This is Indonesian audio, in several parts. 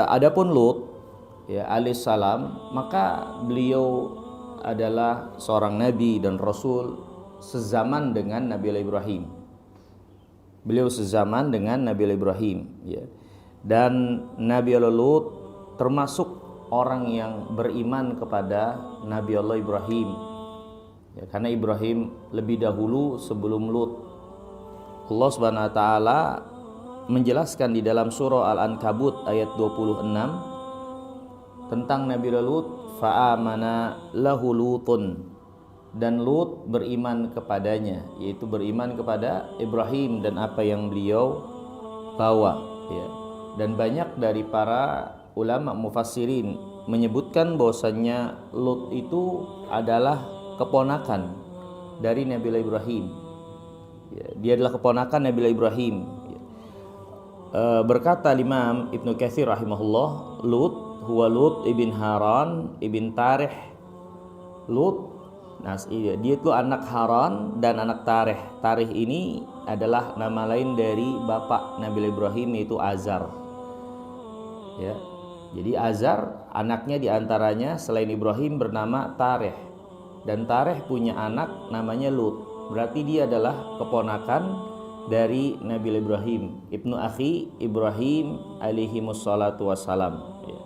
Adapun Lut ya alaihissalam, maka beliau adalah seorang nabi dan rasul sezaman dengan Nabi Ibrahim. Beliau sezaman dengan Nabi Ibrahim ya. Dan Nabi Lut termasuk orang yang beriman kepada Nabi Allah Ibrahim ya, karena Ibrahim lebih dahulu sebelum Lut. Allah Subhanahu wa taala menjelaskan di dalam surah Al-Ankabut ayat 26 tentang Nabi Lut, fa'amana lahu Lutun, dan Lut beriman kepadanya, yaitu beriman kepada Ibrahim dan apa yang beliau bawa ya. Dan banyak dari para ulama mufassirin menyebutkan bahwasannya Lut itu adalah keponakan dari Nabi Ibrahim ya, dia adalah keponakan Nabi Ibrahim ya. Berkata Imam Ibnu Katsir rahimahullah, Lut huwa Lut ibn Haran ibn Tarih. Lut, nah dia itu anak Haran dan anak Tarih. Tarih ini adalah nama lain dari bapak Nabi Ibrahim, yaitu Azar ya. Jadi Azar anaknya diantaranya selain Ibrahim bernama Tarih, dan Tarih punya anak namanya Lut. Berarti dia adalah keponakan dari Nabi Ibrahim, ibnu akhi Ibrahim alaihi wassalatu wassalam ya.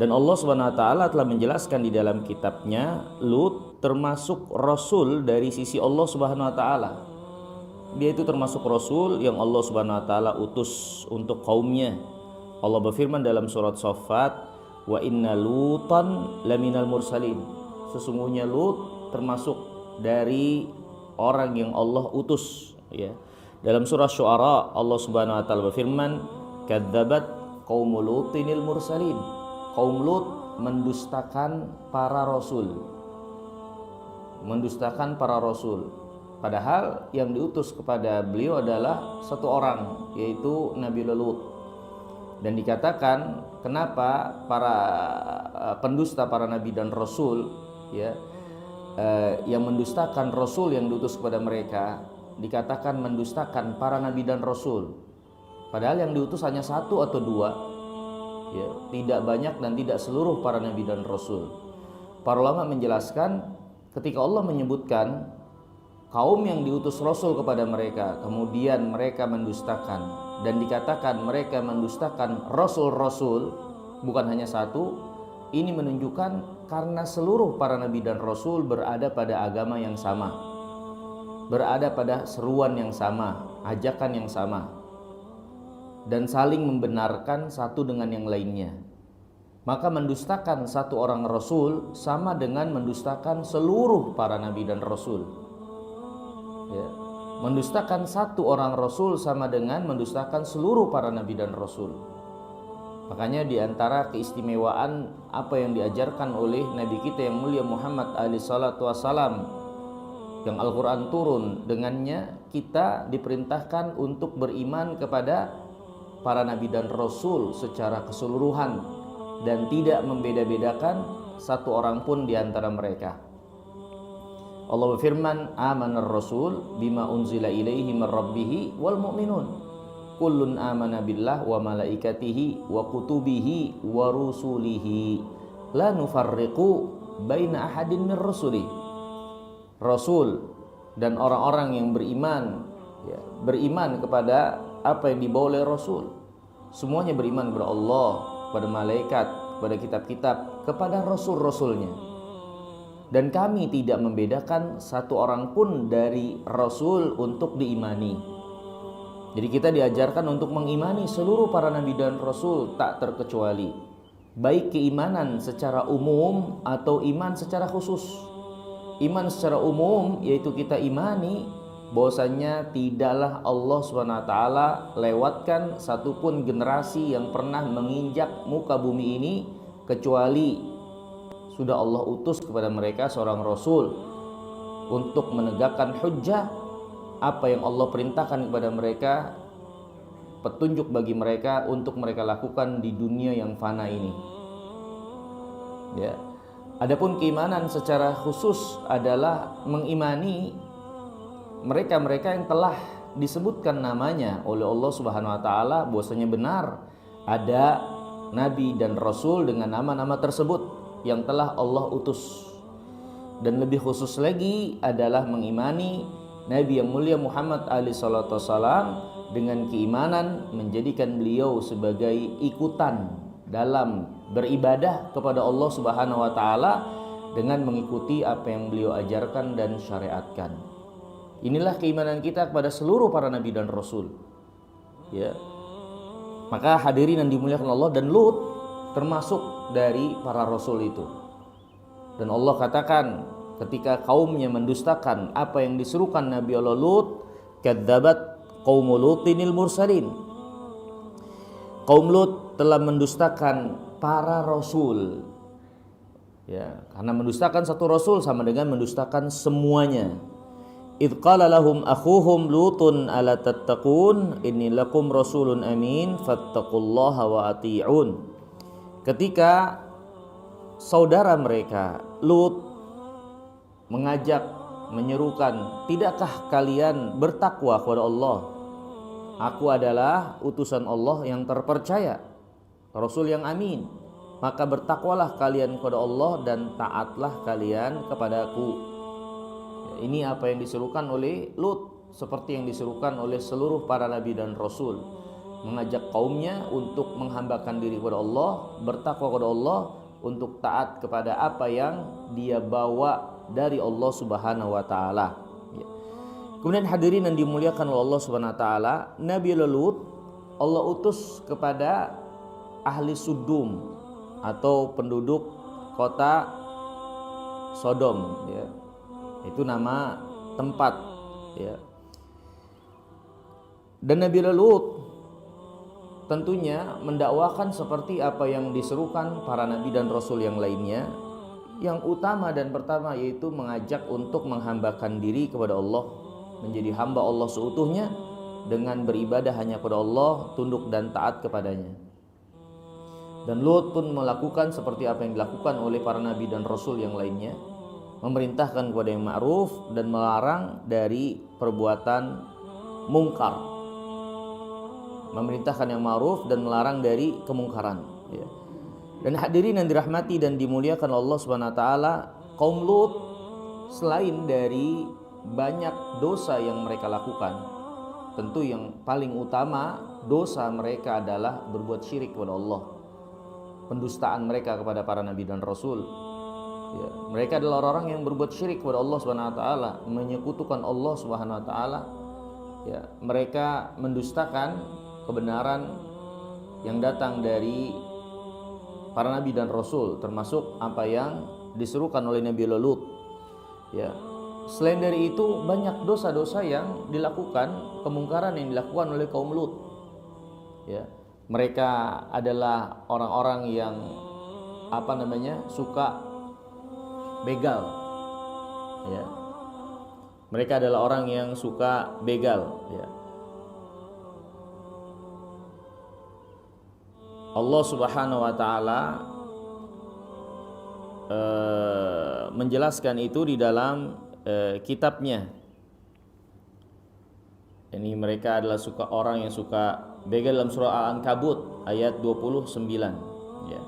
Dan Allah Subhanahu wa taala telah menjelaskan di dalam kitabnya, Lut termasuk rasul dari sisi Allah Subhanahu wa taala. Dia itu termasuk rasul yang Allah Subhanahu wa taala utus untuk kaumnya. Allah berfirman dalam surat Shaffat, wa inna lutan laminal mursalin. Sesungguhnya Lut termasuk dari orang yang Allah utus ya. Dalam surah Syu'ara Allah Subhanahu wa taala berfirman, kadzabat qaumul lutinil mursalin. Kaum Lut mendustakan para rasul. Mendustakan para rasul. Padahal yang diutus kepada beliau adalah satu orang, yaitu Nabi Lut. Dan dikatakan kenapa para pendusta para nabi dan rasul ya, yang mendustakan rasul yang diutus kepada mereka, dikatakan mendustakan para nabi dan rasul, padahal yang diutus hanya satu atau dua ya, tidak banyak dan tidak seluruh para nabi dan rasul. Para ulama menjelaskan ketika Allah menyebutkan kaum yang diutus rasul kepada mereka kemudian mereka mendustakan, dan dikatakan mereka mendustakan rasul-rasul, bukan hanya satu, ini menunjukkan karena seluruh para nabi dan rasul berada pada agama yang sama, berada pada seruan yang sama, ajakan yang sama, dan saling membenarkan satu dengan yang lainnya. Maka mendustakan satu orang rasul sama dengan mendustakan seluruh para nabi dan rasul ya. Mendustakan satu orang rasul sama dengan mendustakan seluruh para nabi dan rasul. Makanya diantara keistimewaan apa yang diajarkan oleh nabi kita yang mulia Muhammad alaihi salatu wassalam, yang Al-Quran turun dengannya, kita diperintahkan untuk beriman kepada para nabi dan rasul secara keseluruhan dan tidak membeda-bedakan satu orang pun di antara mereka. Allah berfirman, amanar rasul bima unzila ilaihi min rabbih wal mu'minun kullun amana billah wa malaikatihi wa kutubihi wa rusulihi la nufarriqu baina ahadin min rusuli. Rasul dan orang-orang yang beriman ya, beriman kepada apa yang dibawa oleh Rasul, semuanya beriman kepada Allah, kepada malaikat, kepada kitab-kitab, kepada rasul-rasulnya, dan kami tidak membedakan satu orang pun dari Rasul untuk diimani. Jadi kita diajarkan untuk mengimani seluruh para nabi dan Rasul tak terkecuali, baik keimanan secara umum atau iman secara khusus. Iman secara umum yaitu kita imani bahwasanya tidaklah Allah SWT lewatkan satupun generasi yang pernah menginjak muka bumi ini kecuali sudah Allah utus kepada mereka seorang rasul untuk menegakkan hujjah, apa yang Allah perintahkan kepada mereka, petunjuk bagi mereka untuk mereka lakukan di dunia yang fana ini ya. Adapun keimanan secara khusus adalah mengimani mereka-mereka yang telah disebutkan namanya oleh Allah Subhanahu wa taala bahwasanya benar ada nabi dan rasul dengan nama-nama tersebut yang telah Allah utus. Dan lebih khusus lagi adalah mengimani Nabi yang mulia Muhammad alaihi salatu wasalam dengan keimanan menjadikan beliau sebagai ikutan dalam beribadah kepada Allah Subhanahu wa taala dengan mengikuti apa yang beliau ajarkan dan syariatkan. Inilah keimanan kita kepada seluruh para nabi dan rasul. Ya. Maka hadirin yang dimuliakan Allah, dan Lut termasuk dari para rasul itu. Dan Allah katakan ketika kaumnya mendustakan apa yang diserukan Nabi Allah Lut, kadzabat qaumul Lutinil mursalin. Kaum Lut telah mendustakan para rasul. Ya, karena mendustakan satu rasul sama dengan mendustakan semuanya. Idz qala lahum akhuhum Lutun ala tattaqun inni lakum rasulun amin fattaqullaha wa ati'un. Ketika saudara mereka Lut mengajak, menyerukan, tidakkah kalian bertakwa kepada Allah? Aku adalah utusan Allah yang terpercaya, rasul yang amin. Maka bertakwalah kalian kepada Allah dan taatlah kalian kepadaku. Ini apa yang diserukan oleh Lut, seperti yang diserukan oleh seluruh para nabi dan rasul, mengajak kaumnya untuk menghambakan diri kepada Allah, bertakwa kepada Allah, untuk taat kepada apa yang dia bawa dari Allah Subhanahu wa taala. Kemudian hadirin yang dimuliakan oleh Allah Subhanahu wa taala, Nabi Lut Allah utus kepada ahli Sudum atau penduduk kota Sodom, ya. Itu nama tempat, ya. Dan Nabi Lut tentunya mendakwakan seperti apa yang diserukan para nabi dan rasul yang lainnya. Yang utama dan pertama yaitu mengajak untuk menghambakan diri kepada Allah, menjadi hamba Allah seutuhnya dengan beribadah hanya kepada Allah, tunduk dan taat kepadanya. Dan Lut pun melakukan seperti apa yang dilakukan oleh para nabi dan rasul yang lainnya, memerintahkan kepada yang ma'ruf dan melarang dari perbuatan mungkar, memerintahkan yang ma'ruf dan melarang dari kemungkaran, ya. Dan hadirin yang dirahmati dan dimuliakan Allah Subhanahu wa taala, kaum Lut selain dari banyak dosa yang mereka lakukan, tentu yang paling utama dosa mereka adalah berbuat syirik kepada Allah, pendustaan mereka kepada para nabi dan rasul. Ya, mereka adalah orang-orang yang berbuat syirik kepada Allah Subhanahu wa taala, menyekutukan Allah Subhanahu wa taala. Ya, mereka mendustakan kebenaran yang datang dari para nabi dan rasul, termasuk apa yang diserukan oleh Nabi Lut. Ya. Selain dari itu banyak dosa-dosa yang dilakukan, kemungkaran yang dilakukan oleh kaum Lut. Ya. Mereka adalah orang-orang yang suka begal, ya. Mereka adalah orang yang suka begal, ya. Allah Subhanahu wa taala menjelaskan itu di dalam kitabnya. Ini mereka adalah orang yang suka begal dalam surah Al-Ankabut ayat 29, ya.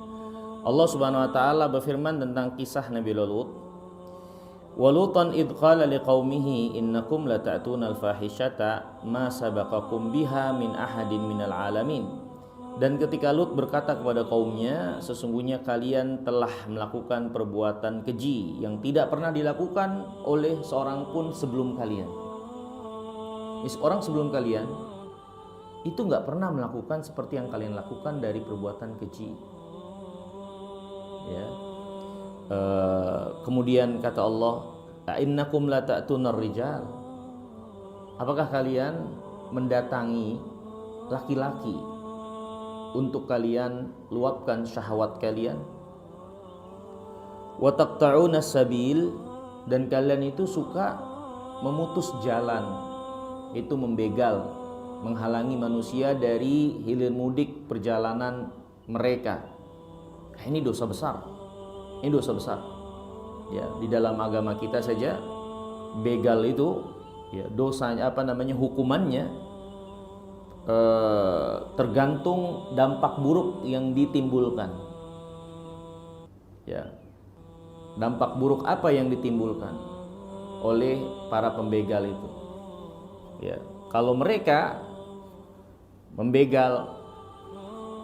Allah Subhanahu wa taala berfirman tentang kisah Nabi Lut. Wa Lutan id qala liqaumihi innakum lata'tuna al-fahishata ma sabaqakum biha min ahadin minal alamin. Dan ketika Lut berkata kepada kaumnya, sesungguhnya kalian telah melakukan perbuatan keji yang tidak pernah dilakukan oleh seorang pun sebelum kalian. Orang sebelum kalian itu enggak pernah melakukan seperti yang kalian lakukan dari perbuatan keji. Ya. Kemudian kata Allah, innakum lata'tunar rijal. Apakah kalian mendatangi laki-laki untuk kalian luapkan syahwat kalian? Wa taqta'una sabil, dan kalian itu suka memutus jalan, itu membegal, menghalangi manusia dari hilir mudik perjalanan mereka. Ini dosa besar. Ini dosa besar. Ya, di dalam agama kita saja begal itu Ya, dosanya hukumannya tergantung dampak buruk yang ditimbulkan. Ya. Dampak buruk apa yang ditimbulkan oleh para pembegal itu? Ya, kalau mereka membegal,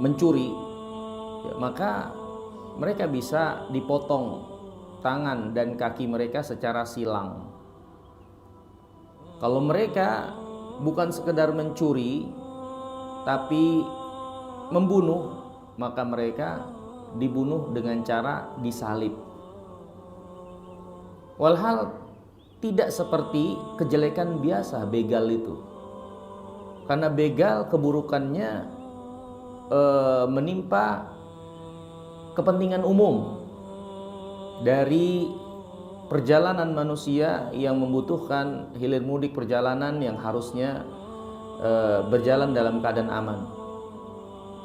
mencuri, ya, maka mereka bisa dipotong tangan dan kaki mereka secara silang. Kalau mereka bukan sekedar mencuri tapi membunuh, maka mereka dibunuh dengan cara disalib. Walhal tidak seperti kejelekan biasa begal itu. Karena begal keburukannya menimpa kepentingan umum dari perjalanan manusia yang membutuhkan hilir mudik perjalanan yang harusnya berjalan dalam keadaan aman.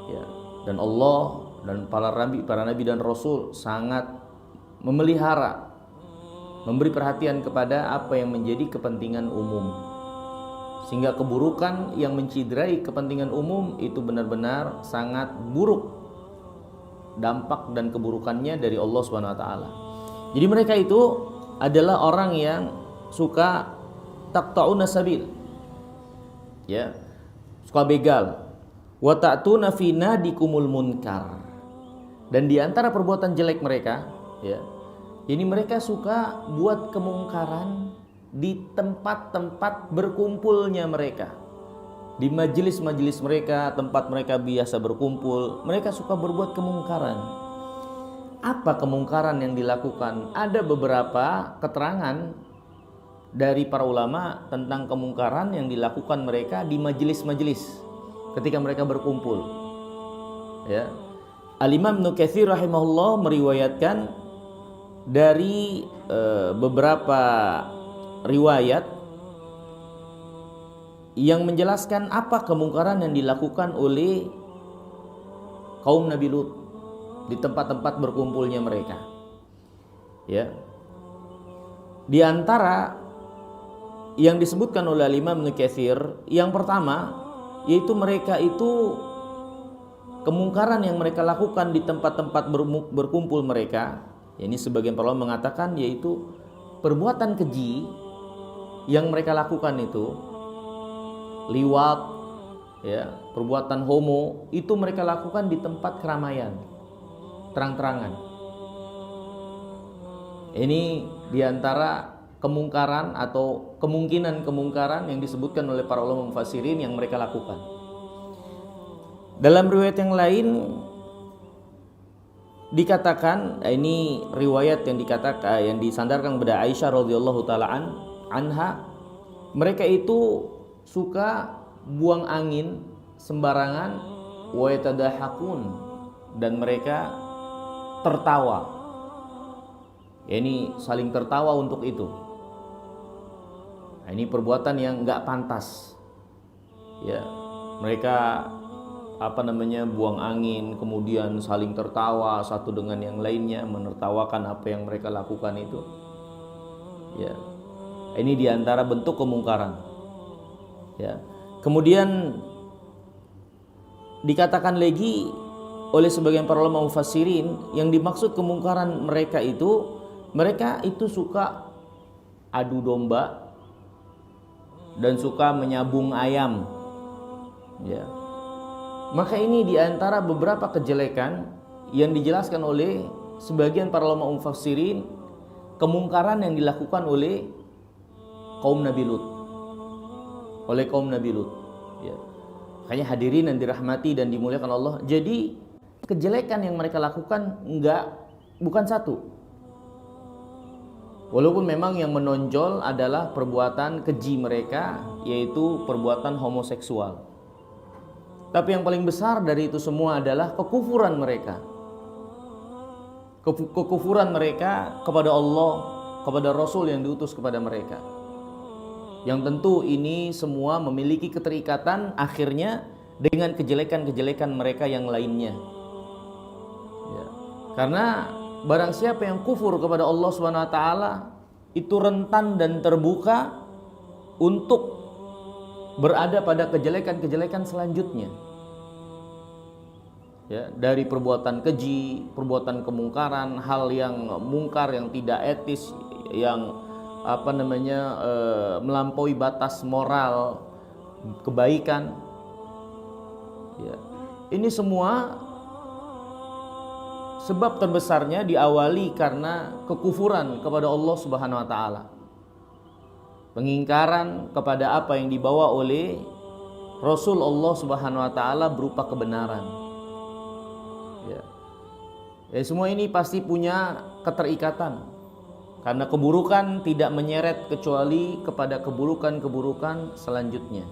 Ya, dan Allah dan para nabi dan rasul sangat memelihara, memberi perhatian kepada apa yang menjadi kepentingan umum, sehingga keburukan yang menciderai kepentingan umum itu benar-benar sangat buruk dampak dan keburukannya dari Allah SWT. Jadi mereka itu adalah orang yang suka taqta'una sabil, ya, suka begal, wa ta'tuna fi nadikumul munkar, dan di antara perbuatan jelek mereka, ya, ini mereka suka buat kemungkaran di tempat-tempat berkumpulnya mereka. Di majelis-majelis mereka, tempat mereka biasa berkumpul, mereka suka berbuat kemungkaran. Apa kemungkaran yang dilakukan? Ada beberapa keterangan dari para ulama tentang kemungkaran yang dilakukan mereka di majelis-majelis ketika mereka berkumpul. Ya. Al-Imam Ibnu Katsir rahimahullah meriwayatkan dari beberapa riwayat yang menjelaskan apa kemungkaran yang dilakukan oleh kaum Nabi Lut di tempat-tempat berkumpulnya mereka. Ya. Di antara yang disebutkan oleh Imam Ibnu Katsir, yang pertama yaitu mereka itu kemungkaran yang mereka lakukan di tempat-tempat berkumpul mereka. Ini sebagian para ulama mengatakan yaitu perbuatan keji yang mereka lakukan itu, liwat, ya, perbuatan homo, itu mereka lakukan di tempat keramaian, terang-terangan. Ini diantara kemungkaran atau kemungkinan kemungkaran yang disebutkan oleh para ulama mufassirin yang mereka lakukan. Dalam riwayat yang lain dikatakan, ini riwayat yang dikatakan yang disandarkan kepada Aisyah radhiyallahu taala anha, mereka itu suka buang angin sembarangan, wa yatadahakun, dan mereka tertawa. Ini saling tertawa untuk itu. Nah, ini perbuatan yang enggak pantas. Ya, mereka buang angin, kemudian saling tertawa satu dengan yang lainnya, menertawakan apa yang mereka lakukan itu. Ya, ini diantara bentuk kemungkaran. Ya, kemudian dikatakan lagi oleh sebagian para ulama mufassirin, yang dimaksud kemungkaran mereka itu suka adu domba dan suka menyabung ayam. Ya. Maka ini diantara beberapa kejelekan yang dijelaskan oleh sebagian para ulama mufassirin, kemungkaran yang dilakukan oleh kaum Nabi Lut. Ya. Makanya hadirin yang dirahmati dan dimuliakan Allah, jadi kejelekan yang mereka lakukan bukan satu. Walaupun memang yang menonjol adalah perbuatan keji mereka, yaitu perbuatan homoseksual. Tapi yang paling besar dari itu semua adalah kekufuran mereka. Kekufuran mereka kepada Allah, kepada Rasul yang diutus kepada mereka. Yang tentu ini semua memiliki keterikatan akhirnya dengan kejelekan-kejelekan mereka yang lainnya. Ya. Karena barang siapa yang kufur kepada Allah SWT itu rentan dan terbuka untuk berada pada kejelekan-kejelekan selanjutnya. Ya, dari perbuatan keji, perbuatan kemungkaran, hal yang mungkar, yang tidak etis, yang melampaui batas moral kebaikan. Ya. Ini semua sebab terbesarnya diawali karena kekufuran kepada Allah Subhanahu wa taala. Pengingkaran kepada apa yang dibawa oleh Rasul Allah Subhanahu wa taala berupa kebenaran. Ya, semua ini pasti punya keterikatan, karena keburukan tidak menyeret kecuali kepada keburukan-keburukan selanjutnya.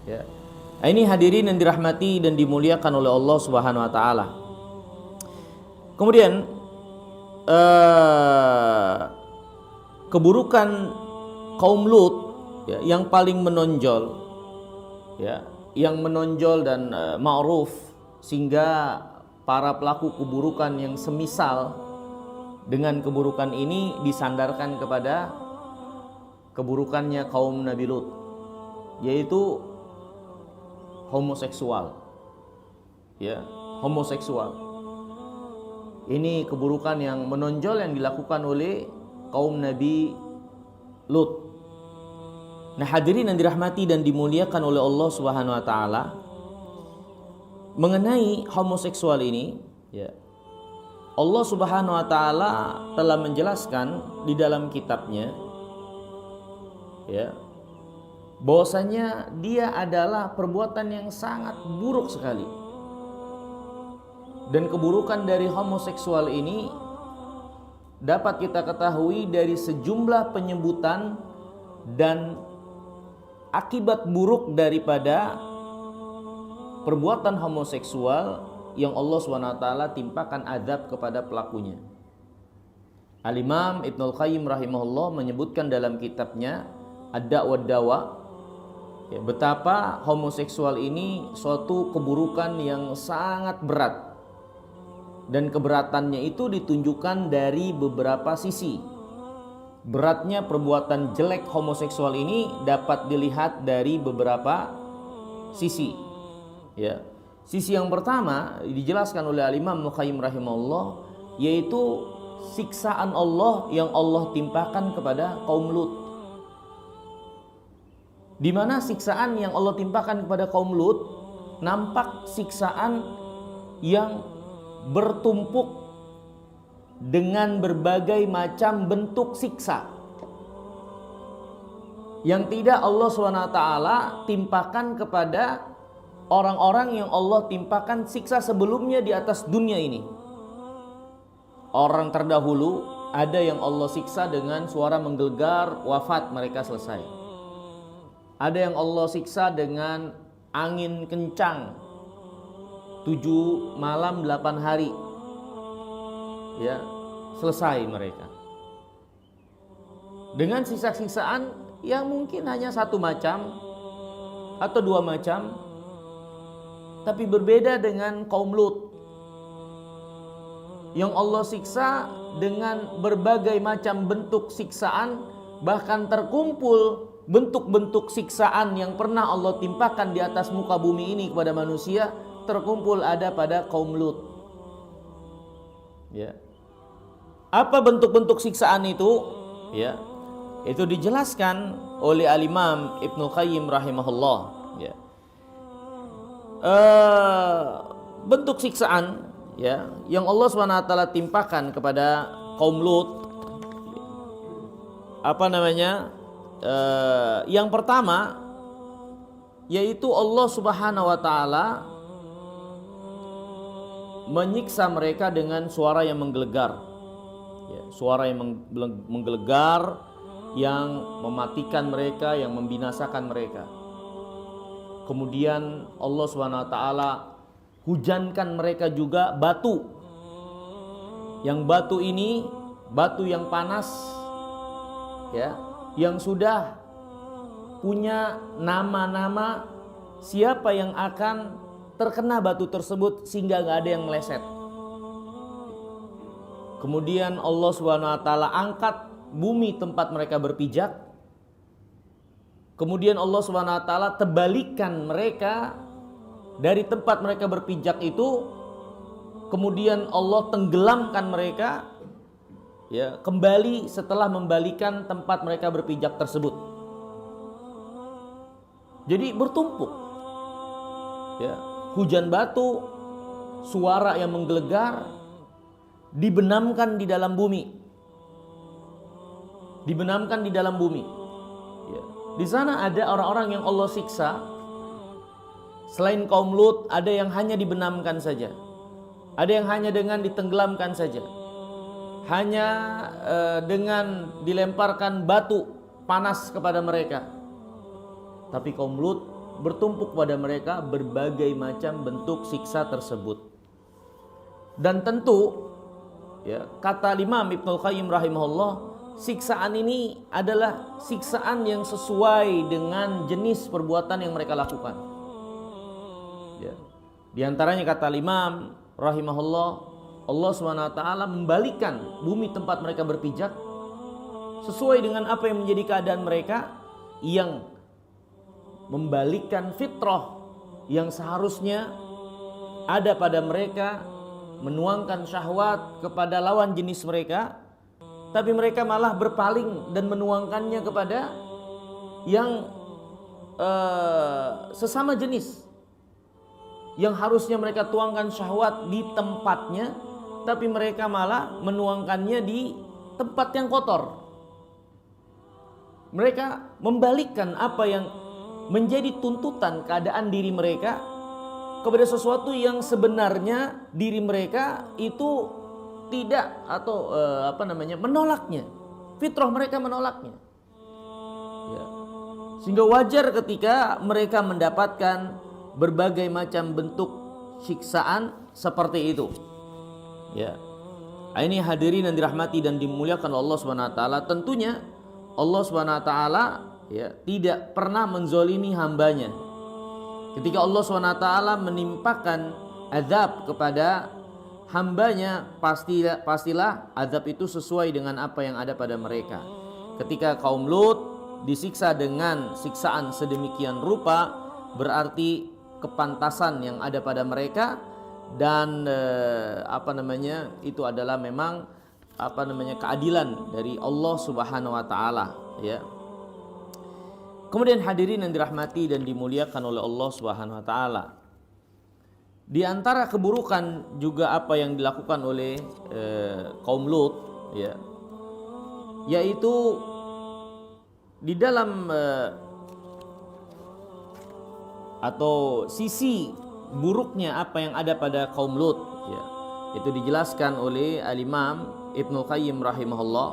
Ya. Nah, ini hadirin yang dirahmati dan dimuliakan oleh Allah Subhanahu wa taala. Kemudian keburukan kaum Lut, ya, yang paling menonjol, ya, yang menonjol dan ma'ruf, sehingga para pelaku keburukan yang semisal dengan keburukan ini disandarkan kepada keburukannya kaum Nabi Lut, yaitu homoseksual. Ya, homoseksual. Ini keburukan yang menonjol yang dilakukan oleh kaum Nabi Lut. Nah, hadirin yang dirahmati dan dimuliakan oleh Allah Subhanahu wa taala, mengenai homoseksual ini, ya, Allah Subhanahu wa taala telah menjelaskan di dalam kitabnya, ya, bahwasanya dia adalah perbuatan yang sangat buruk sekali. Dan keburukan dari homoseksual ini dapat kita ketahui dari sejumlah penyebutan dan akibat buruk daripada perbuatan homoseksual yang Allah SWT timpakan azab kepada pelakunya. Al-Imam Ibnul Qayyim rahimahullah menyebutkan dalam kitabnya Ad-Da' wad-Dawa, ya, betapa homoseksual ini suatu keburukan yang sangat berat, dan keberatannya itu ditunjukkan dari beberapa sisi. Beratnya perbuatan jelek homoseksual ini dapat dilihat dari beberapa sisi. Ya, sisi yang pertama dijelaskan oleh Al-Imam Ibnu Qayyim rahimahullah, yaitu siksaan Allah yang Allah timpakan kepada kaum Lut. Di mana siksaan yang Allah timpakan kepada kaum Lut nampak siksaan yang bertumpuk dengan berbagai macam bentuk siksa yang tidak Allah SWT timpakan kepada orang-orang yang Allah timpakan siksa sebelumnya di atas dunia ini. Orang terdahulu ada yang Allah siksa dengan suara menggelegar, wafat, mereka selesai. Ada yang Allah siksa dengan angin kencang 7 malam 8 hari, ya, selesai mereka. Dengan sisa-sisaan yang mungkin hanya 1 macam atau 2 macam. Tapi berbeda dengan kaum Lut yang Allah siksa dengan berbagai macam bentuk siksaan, bahkan terkumpul bentuk-bentuk siksaan yang pernah Allah timpakan di atas muka bumi ini kepada manusia, terkumpul ada pada kaum Lut. Ya. Apa bentuk-bentuk siksaan itu? Ya. Itu dijelaskan oleh Al-Imam Ibnul Qayyim rahimahullah, ya. Bentuk siksaan, ya, yang Allah SWT timpakan kepada kaum Lut, yang pertama yaitu Allah Subhanahu wa taala menyiksa mereka dengan suara yang menggelegar, ya, suara yang menggelegar yang mematikan mereka, yang membinasakan mereka. Kemudian Allah SWT hujankan mereka juga batu. Yang batu ini batu yang panas, ya, yang sudah punya nama-nama siapa yang akan terkena batu tersebut sehingga gak ada yang meleset. Kemudian Allah SWT angkat bumi tempat mereka berpijak, Kemudian Allah Subhanahu wa taala terbalikan mereka dari tempat mereka berpijak itu, kemudian Allah tenggelamkan mereka ya kembali setelah membalikan tempat mereka berpijak tersebut. Jadi bertumpuk ya, hujan batu, suara yang menggelegar dibenamkan di dalam bumi. Dibenamkan di dalam bumi. Ya. Di sana ada orang-orang yang Allah siksa. Selain kaum Lut, ada yang hanya dibenamkan saja. Ada yang hanya dengan ditenggelamkan saja. Hanya dengan dilemparkan batu panas kepada mereka. Tapi kaum Lut bertumpuk pada mereka berbagai macam bentuk siksa tersebut. Dan tentu ya, kata Imam Ibnul Qayyim rahimahullah, siksaan ini adalah siksaan yang sesuai dengan jenis perbuatan yang mereka lakukan. Ya. Di antaranya kata Imam rahimahullah, Allah SWT membalikan bumi tempat mereka berpijak sesuai dengan apa yang menjadi keadaan mereka, yang membalikkan fitrah yang seharusnya ada pada mereka, menuangkan syahwat kepada lawan jenis mereka, tapi mereka malah berpaling dan menuangkannya kepada yang sesama jenis, yang harusnya mereka tuangkan syahwat di tempatnya, tapi mereka malah menuangkannya di tempat yang kotor. Mereka membalikkan apa yang menjadi tuntutan keadaan diri mereka kepada sesuatu yang sebenarnya diri mereka itu tidak atau menolaknya. Fitrah mereka menolaknya. Ya. Sehingga wajar ketika mereka mendapatkan berbagai macam bentuk siksaan seperti itu. Ya. Ini hadirin yang dirahmati dan dimuliakan Allah Subhanahu wa taala, tentunya Allah Subhanahu wa taala ya tidak pernah menzolimi hambanya. Ketika Allah SWT menimpakan azab kepada hambanya, pastilah azab itu sesuai dengan apa yang ada pada mereka. Ketika kaum Lut disiksa dengan siksaan sedemikian rupa, berarti kepantasan yang ada pada mereka dan itu adalah memang keadilan dari Allah Subhanahu wa taala ya. Kemudian hadirin yang dirahmati dan dimuliakan oleh Allah Subhanahu wa taala, di antara keburukan juga apa yang dilakukan oleh kaum Lut ya, yaitu di dalam atau sisi buruknya apa yang ada pada kaum Lut ya. Itu dijelaskan oleh Al-Imam Ibnul Qayyim rahimahullah.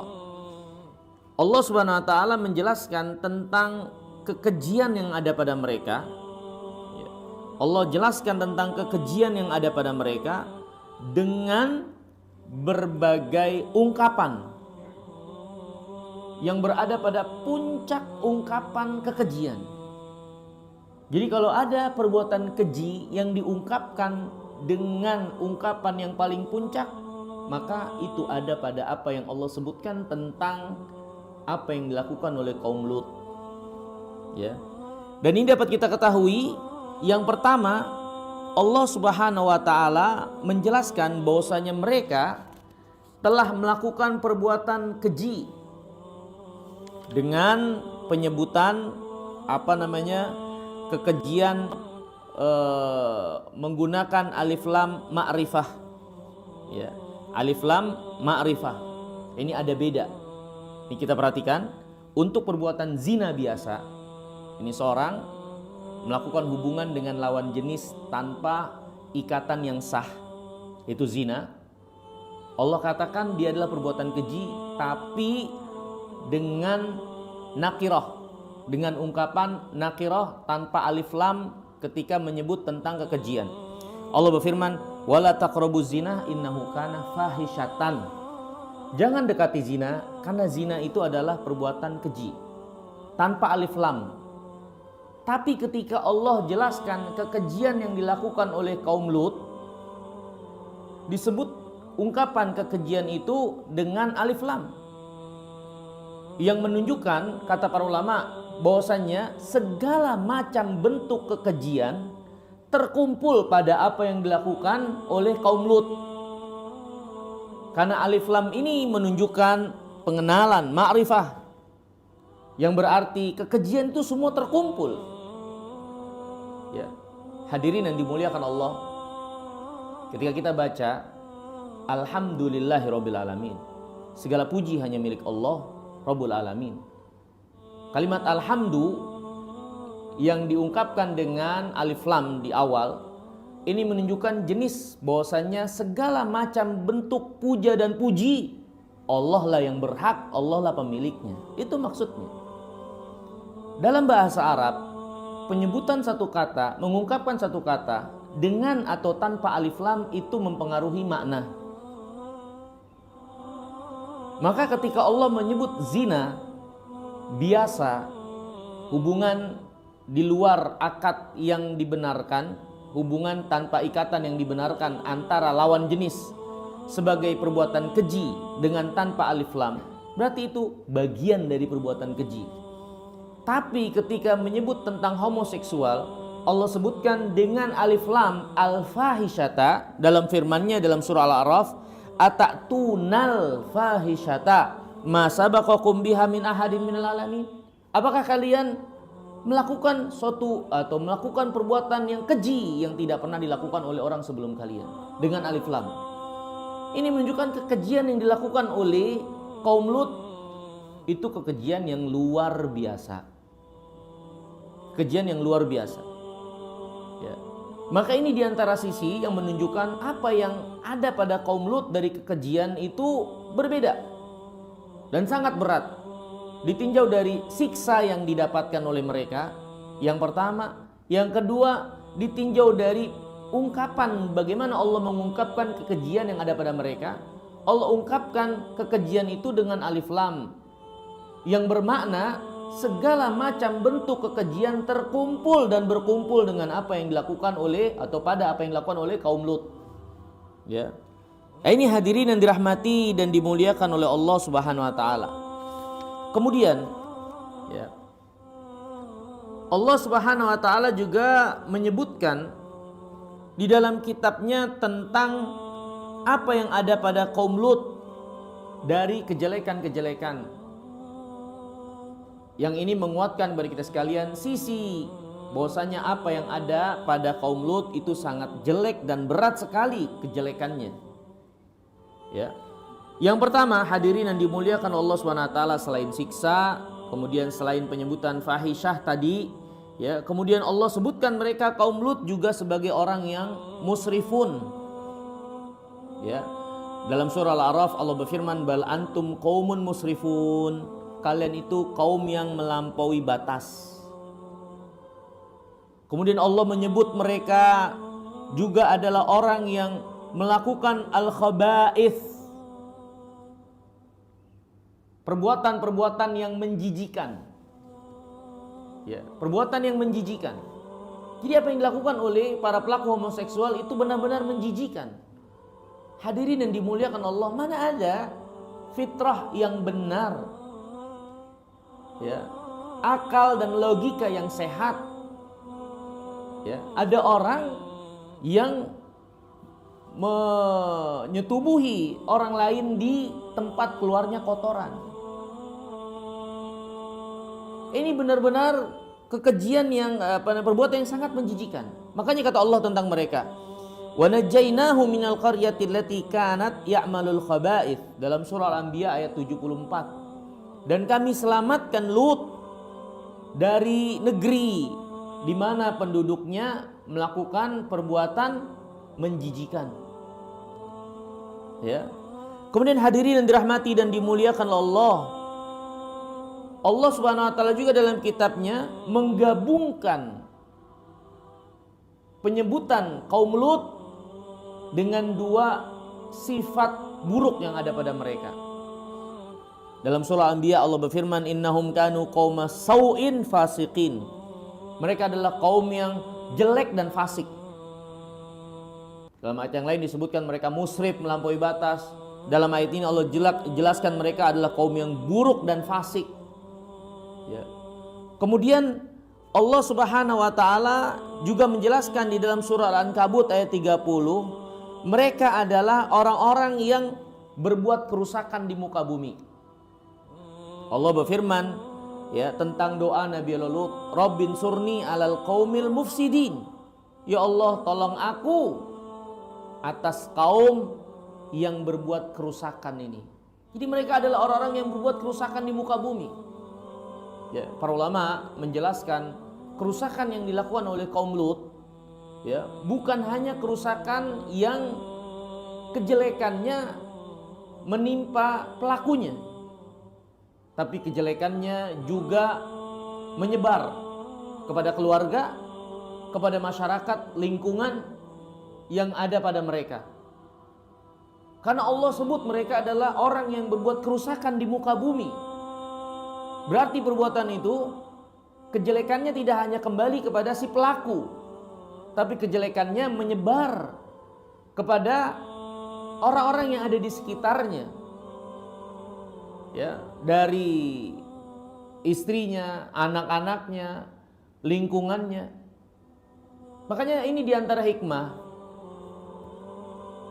Allah Subhanahu wa taala menjelaskan tentang kekejian yang ada pada mereka. Allah jelaskan tentang kekejian yang ada pada mereka dengan berbagai ungkapan yang berada pada puncak ungkapan kekejian. Jadi kalau ada perbuatan keji yang diungkapkan dengan ungkapan yang paling puncak, maka itu ada pada apa yang Allah sebutkan tentang apa yang dilakukan oleh kaum Lut. Ya. Dan ini dapat kita ketahui, yang pertama Allah Subhanahu wa taala menjelaskan bahwasanya mereka telah melakukan perbuatan keji dengan penyebutan kekejian menggunakan alif lam ma'rifah. Ya, alif lam ma'rifah. Ini ada beda. Ini kita perhatikan, untuk perbuatan zina biasa, ini seorang melakukan hubungan dengan lawan jenis tanpa ikatan yang sah, itu zina. Allah katakan dia adalah perbuatan keji, tapi dengan nakirah, dengan ungkapan nakirah tanpa alif lam ketika menyebut tentang kekejian. Allah berfirman, wala taqrabuz zina innahu kana fahisyatan. Jangan dekati zina, karena zina itu adalah perbuatan keji tanpa alif lam. Tapi ketika Allah jelaskan kekejian yang dilakukan oleh kaum Lut, disebut ungkapan kekejian itu dengan alif lam, yang menunjukkan, kata para ulama, bahwasannya segala macam bentuk kekejian terkumpul pada apa yang dilakukan oleh kaum Lut. Karena alif lam ini menunjukkan pengenalan, ma'rifah, yang berarti kekejian itu semua terkumpul. Ya. Hadirin yang dimuliakan Allah, ketika kita baca Alhamdulillahirabbil alamin, segala puji hanya milik Allah Rabbul alamin. Kalimat alhamdu yang diungkapkan dengan alif lam di awal ini menunjukkan jenis bahwasannya segala macam bentuk puja dan puji Allah lah yang berhak, Allah lah pemiliknya. Itu maksudnya. Dalam bahasa Arab, penyebutan satu kata, mengungkapkan satu kata dengan atau tanpa alif lam itu mempengaruhi makna. Maka ketika Allah menyebut zina, biasa, hubungan di luar akad yang dibenarkan, hubungan tanpa ikatan yang dibenarkan antara lawan jenis sebagai perbuatan keji dengan tanpa alif lam, berarti itu bagian dari perbuatan keji. Tapi ketika menyebut tentang homoseksual, Allah sebutkan dengan alif lam al-fahisyata dalam firman-Nya dalam surah Al-A'raf, atatunal fahisyata ma sabaqakum biha min ahadin minal alamin. Apakah kalian melakukan suatu atau melakukan perbuatan yang keji yang tidak pernah dilakukan oleh orang sebelum kalian dengan alif lam? Ini menunjukkan kekejian yang dilakukan oleh kaum Lut itu kekejian yang luar biasa. Kekejian yang luar biasa. Ya. Maka ini diantara sisi yang menunjukkan apa yang ada pada kaum Lut dari kekejian itu berbeda dan sangat berat. Ditinjau dari siksa yang didapatkan oleh mereka, yang pertama. Yang kedua, ditinjau dari ungkapan bagaimana Allah mengungkapkan kekejian yang ada pada mereka. Allah ungkapkan kekejian itu dengan alif lam yang bermakna segala macam bentuk kekejian terkumpul dan berkumpul dengan apa yang dilakukan oleh atau pada apa yang dilakukan oleh kaum Lut. Ya. Ini hadirin yang dirahmati dan dimuliakan oleh Allah Subhanahu wa taala. Kemudian ya, Allah Subhanahu wa taala juga menyebutkan di dalam kitabnya tentang apa yang ada pada kaum Lut dari kejelekan-kejelekan. Yang ini menguatkan bagi kita sekalian sisi bahwasanya apa yang ada pada kaum Lut itu sangat jelek dan berat sekali kejelekannya. Ya. Yang pertama, hadirin yang dimuliakan Allah SWT, selain siksa, kemudian selain penyebutan fahisyah tadi, ya, kemudian Allah sebutkan mereka kaum Lut juga sebagai orang yang musrifun. Ya. Dalam surah Al-A'raf Allah berfirman, bal antum qaumun musrifun. Kalian itu kaum yang melampaui batas. Kemudian Allah menyebut mereka juga adalah orang yang melakukan al-khaba'ith, perbuatan-perbuatan yang menjijikan. Ya, perbuatan yang menjijikan. Jadi apa yang dilakukan oleh para pelaku homoseksual itu benar-benar menjijikan. Hadirin yang dimuliakan Allah, mana ada fitrah yang benar, ya, akal dan logika yang sehat. Ya, ada orang yang menyetubuhi orang lain di tempat keluarnya kotoran. Ini benar-benar kekejian yang perbuatan yang sangat menjijikan. Makanya kata Allah tentang mereka, wa najjainahu minal qaryati allati kanat ya'malul khaba'ith, dalam surah Al-Anbiya ayat 74. Dan kami selamatkan Lut dari negeri di mana penduduknya melakukan perbuatan menjijikan. Ya. Kemudian hadirin yang dirahmati dan dimuliakan Allah, Allah Subhanahu wa taala juga dalam kitabnya menggabungkan penyebutan kaum Lut dengan dua sifat buruk yang ada pada mereka. Dalam surah Al-Anbiya Allah berfirman, innahum kanu qauma sau'in fasiqin. Mereka adalah kaum yang jelek dan fasik. Dalam ayat yang lain disebutkan mereka musrif, melampaui batas. Dalam ayat ini Allah jelaskan mereka adalah kaum yang buruk dan fasik. Ya. Kemudian Allah Subhanahu wa taala juga menjelaskan di dalam surah Al-Ankabut ayat 30, mereka adalah orang-orang yang berbuat kerusakan di muka bumi. Allah berfirman ya tentang doa Nabi Lut, Rabbin surni alal qaumil mufsidin. Ya Allah, tolong aku atas kaum yang berbuat kerusakan ini. Jadi mereka adalah orang-orang yang berbuat kerusakan di muka bumi. Ya, para ulama menjelaskan kerusakan yang dilakukan oleh kaum Lut ya, bukan hanya kerusakan yang kejelekannya menimpa pelakunya, tapi kejelekannya juga menyebar kepada keluarga, kepada masyarakat, lingkungan yang ada pada mereka. Karena Allah sebut mereka adalah orang yang berbuat kerusakan di muka bumi. Berarti perbuatan itu kejelekannya tidak hanya kembali kepada si pelaku, tapi kejelekannya menyebar kepada orang-orang yang ada di sekitarnya. Ya, dari istrinya, anak-anaknya, lingkungannya. Makanya ini diantara hikmah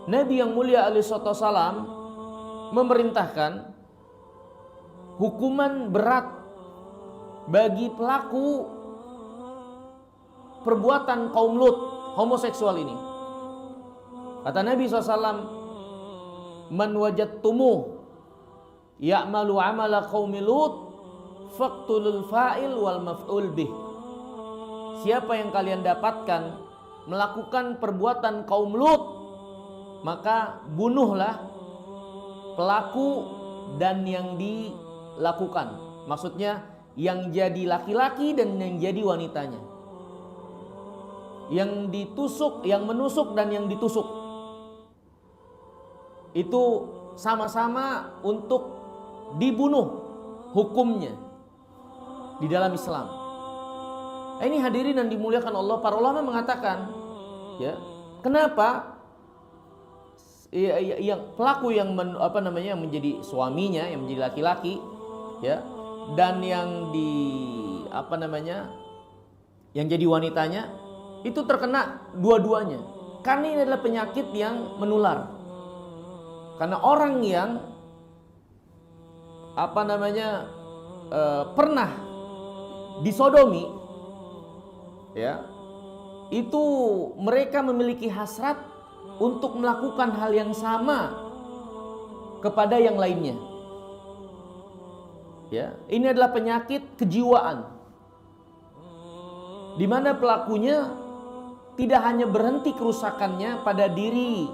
Nabi yang mulia alaihissalam memerintahkan hukuman berat bagi pelaku perbuatan kaum Lut homoseksual ini. Kata Nabi SAW, man wajadtumuh ya'malu amala qaumi Lut faqtulul fa'il wal maf'ul bih. Siapa yang kalian dapatkan melakukan perbuatan kaum Lut, maka bunuhlah pelaku dan yang dilakukan. Maksudnya yang jadi laki-laki dan yang jadi wanitanya, yang ditusuk, yang menusuk dan yang ditusuk, itu sama-sama untuk dibunuh hukumnya di dalam Islam. Ini hadirin yang dimuliakan Allah, para ulama mengatakan ya, kenapa yang pelaku yang menjadi suaminya, yang menjadi laki-laki ya, dan yang yang jadi wanitanya itu terkena dua-duanya. Karena ini adalah penyakit yang menular. Karena orang yang pernah disodomi ya, itu mereka memiliki hasrat untuk melakukan hal yang sama kepada yang lainnya. Ya, ini adalah penyakit kejiwaan, di mana pelakunya tidak hanya berhenti kerusakannya pada diri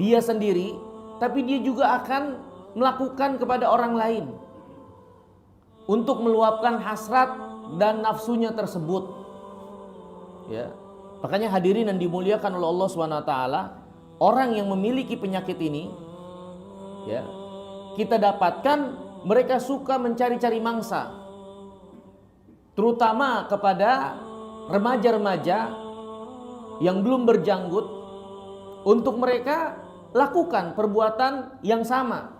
dia sendiri, tapi dia juga akan melakukan kepada orang lain untuk meluapkan hasrat dan nafsunya tersebut. Ya. Makanya hadirin yang dimuliakan oleh Allah SWT, orang yang memiliki penyakit ini ya, kita dapatkan mereka suka mencari-cari mangsa, terutama kepada remaja-remaja yang belum berjanggut, untuk mereka lakukan perbuatan yang sama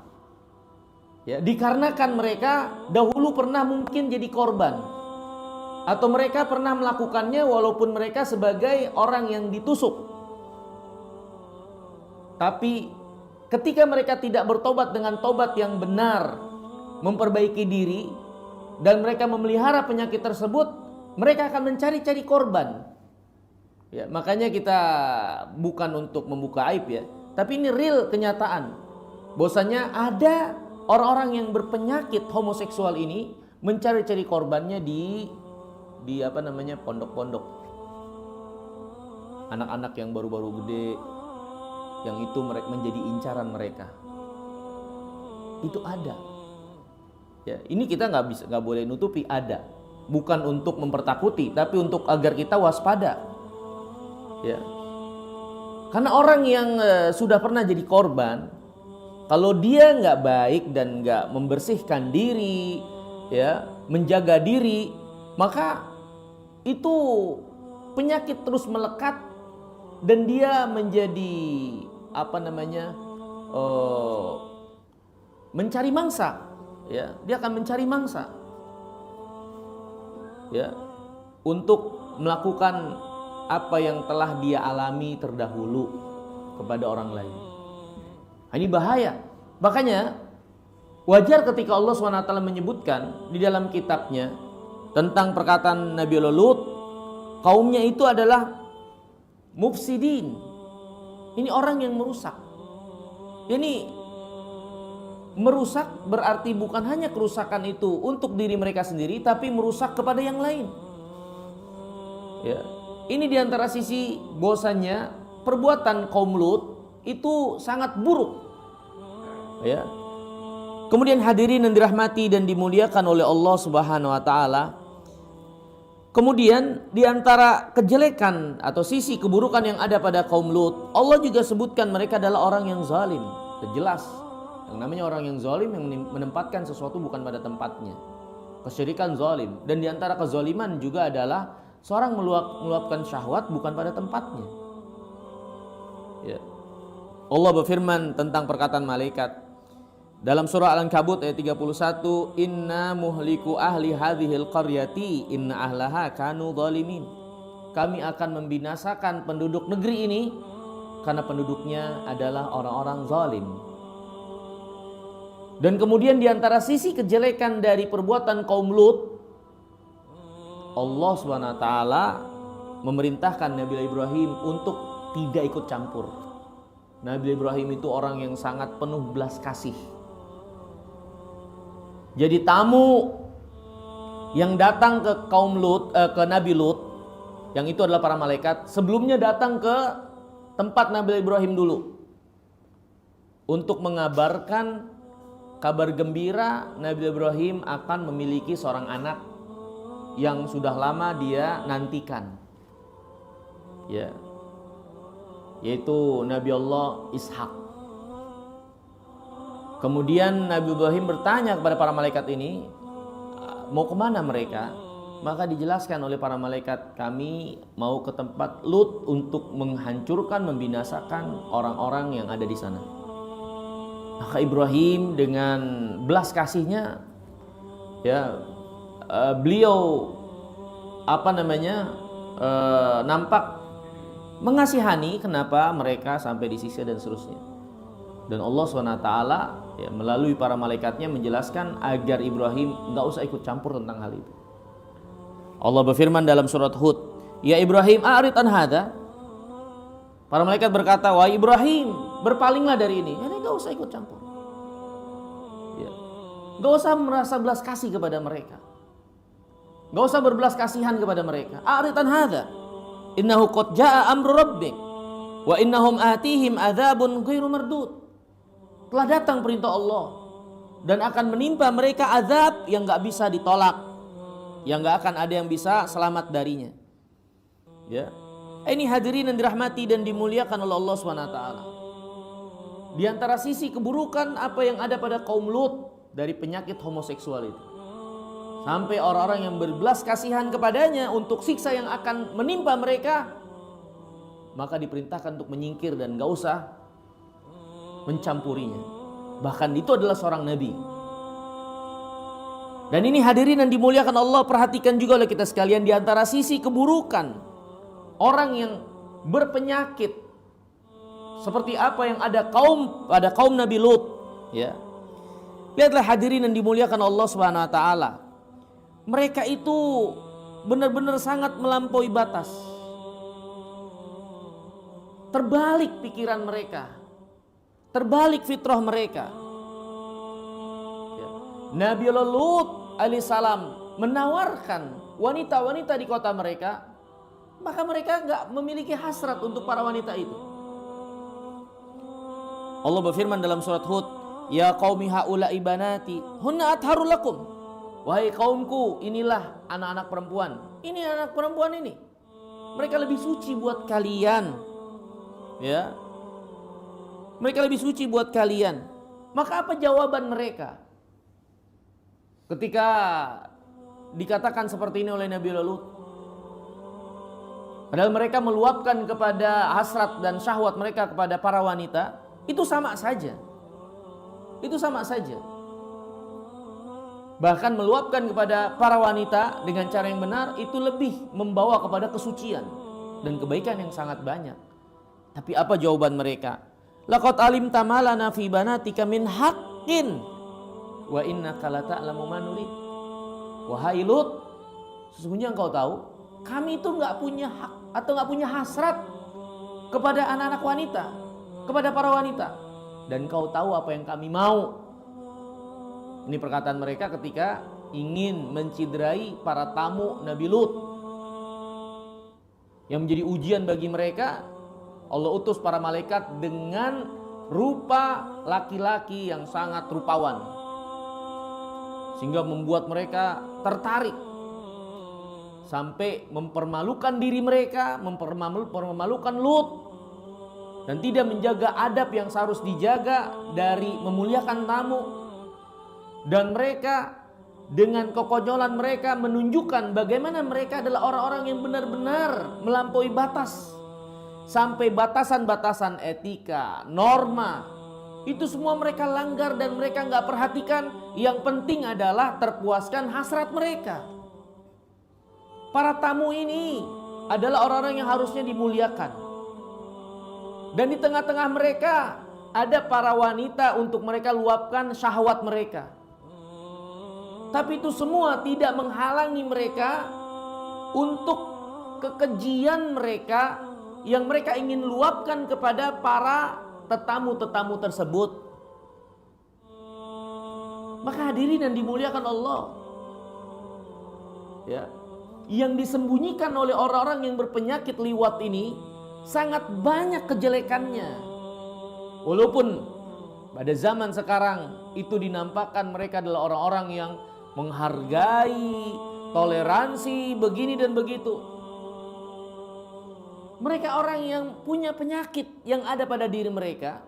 ya, dikarenakan mereka dahulu pernah mungkin jadi korban, atau mereka pernah melakukannya walaupun mereka sebagai orang yang ditusuk. Tapi ketika mereka tidak bertobat dengan tobat yang benar, memperbaiki diri, dan mereka memelihara penyakit tersebut, mereka akan mencari-cari korban. Ya, makanya kita bukan untuk membuka aib ya, tapi ini real kenyataan. Bahwasanya ada orang-orang yang berpenyakit homoseksual ini mencari-cari korbannya di pondok-pondok. Anak-anak yang baru-baru gede, yang itu mereka menjadi incaran mereka. Itu ada. Ya, ini kita nggak boleh nutupi, ada. Bukan untuk mempertakuti, tapi untuk agar kita waspada. Ya. Karena orang yang sudah pernah jadi korban, kalau dia nggak baik dan nggak membersihkan diri, ya, menjaga diri, maka itu penyakit terus melekat dan dia menjadi mencari mangsa, ya, dia akan mencari mangsa. ya, untuk melakukan apa yang telah dia alami terdahulu kepada orang lain. Ini bahaya. Makanya wajar ketika Allah SWT menyebutkan di dalam kitabnya tentang perkataan Nabi Lut, kaumnya itu adalah mufsidin. Ini orang yang merusak. Ini merusak berarti bukan hanya kerusakan itu untuk diri mereka sendiri, tapi merusak kepada yang lain. Ya. Ini diantara sisi bahwasanya perbuatan kaum Lut itu sangat buruk. Ya. Kemudian hadirin yang dirahmati dan dimuliakan oleh Allah Subhanahu wa taala. Kemudian diantara kejelekan atau sisi keburukan yang ada pada kaum Lut, Allah juga sebutkan mereka adalah orang yang zalim. Jelas, yang namanya orang yang zalim yang menempatkan sesuatu bukan pada tempatnya. Kesyirikan zalim. Dan diantara kezaliman juga adalah seorang meluapkan syahwat bukan pada tempatnya. Ya. Allah berfirman tentang perkataan malaikat dalam surah Al-Ankabut ayat 31, inna muhliku ahli hadhil qaryati inna ahlaha kanu zalimin. Kami akan membinasakan penduduk negeri ini karena penduduknya adalah orang-orang zalim. Dan kemudian diantara sisi kejelekan dari perbuatan kaum Lut, Allah SWT memerintahkan Nabi Ibrahim untuk tidak ikut campur. Nabi Ibrahim itu orang yang sangat penuh belas kasih. Jadi tamu yang datang ke kaum Lut, ke Nabi Lut, yang itu adalah para malaikat, sebelumnya datang ke tempat Nabi Ibrahim dulu untuk mengabarkan kabar gembira Nabi Ibrahim akan memiliki seorang anak yang sudah lama dia nantikan, ya, yaitu Nabi Allah Ishak. Kemudian Nabi Ibrahim bertanya kepada para malaikat ini, mau kemana mereka? Maka dijelaskan oleh para malaikat, kami mau ke tempat Lut untuk menghancurkan, membinasakan orang-orang yang ada di sana. Maka Ibrahim dengan belas kasihnya, ya, beliau nampak mengasihani kenapa mereka sampai disisir dan seterusnya. Dan Allah SWT ya, melalui para malaikatnya menjelaskan agar Ibrahim nggak usah ikut campur tentang hal itu. Allah berfirman dalam surat Hud, ya Ibrahim a'rid an hadza. Para malaikat berkata, wahai Ibrahim, berpalinglah dari ini. Jadi nggak usah ikut campur. Ya. Nggak usah merasa belas kasih kepada mereka. Nggak usah berbelas kasihan kepada mereka. A'rid an hadza. Innahu qad jaa amru rabbik wa innahum atihim adzabun ghairu mardud. Telah datang perintah Allah dan akan menimpa mereka azab yang gak bisa ditolak, yang gak akan ada yang bisa selamat darinya. Ya, ini hadirin yang dirahmati dan dimuliakan oleh Allah SWT. Di antara sisi keburukan apa yang ada pada kaum Lut dari penyakit homoseksual itu, sampai orang-orang yang berbelas kasihan kepadanya untuk siksa yang akan menimpa mereka, maka diperintahkan untuk menyingkir dan gak usah mencampurinya. Bahkan itu adalah seorang nabi. Dan ini hadirin yang dimuliakan Allah, perhatikan juga oleh kita sekalian, di antara sisi keburukan orang yang berpenyakit seperti apa yang ada pada kaum Nabi Lut, ya. Lihatlah hadirin yang dimuliakan Allah Subhanahu wa taala. Mereka itu benar-benar sangat melampaui batas. Terbalik pikiran mereka. Terbalik fitrah mereka. Ya. Nabi Lut alaihissalam menawarkan wanita-wanita di kota mereka, maka mereka nggak memiliki hasrat untuk para wanita itu. Allah berfirman dalam surat Hud, ya qaumi haula'i banati hunna atharul lakum. Wahai kaumku, inilah anak-anak perempuan. Ini anak perempuan ini. Mereka lebih suci buat kalian. Ya. Mereka lebih suci buat kalian. Maka apa jawaban mereka ketika dikatakan seperti ini oleh Nabi Lut? Padahal mereka meluapkan kepada hasrat dan syahwat mereka kepada para wanita. Itu sama saja. Itu sama saja. Bahkan meluapkan kepada para wanita dengan cara yang benar itu lebih membawa kepada kesucian dan kebaikan yang sangat banyak. Tapi apa jawaban mereka? Laqad alimta ma lana fi banatika min haqqin wa innaka la ta'lamu ma nurid. Wahai Lut, sesungguhnya engkau tahu kami itu enggak punya hak atau enggak punya hasrat kepada anak-anak wanita, kepada para wanita, dan engkau tahu apa yang kami mau. Ini perkataan mereka ketika ingin menciderai para tamu Nabi Lut. Yang menjadi ujian bagi mereka, Allah utus para malaikat dengan rupa laki-laki yang sangat rupawan, sehingga membuat mereka tertarik sampai mempermalukan diri mereka, mempermalukan Lut, dan tidak menjaga adab yang seharus dijaga dari memuliakan tamu. Dan mereka dengan kekonyolan mereka menunjukkan bagaimana mereka adalah orang-orang yang benar-benar melampaui batas. Sampai batasan-batasan etika, norma, itu semua mereka langgar dan mereka nggak perhatikan. Yang penting adalah terpuaskan hasrat mereka. Para tamu ini adalah orang-orang yang harusnya dimuliakan. Dan di tengah-tengah mereka ada para wanita untuk mereka luapkan syahwat mereka. Tapi itu semua tidak menghalangi mereka untuk kekejian mereka yang mereka ingin luapkan kepada para tetamu-tetamu tersebut. Maka hadirin yang dimuliakan Allah, ya, yang disembunyikan oleh orang-orang yang berpenyakit liwat ini sangat banyak kejelekannya. Walaupun pada zaman sekarang itu dinampakkan mereka adalah orang-orang yang menghargai toleransi begini dan begitu. Mereka orang yang punya penyakit yang ada pada diri mereka,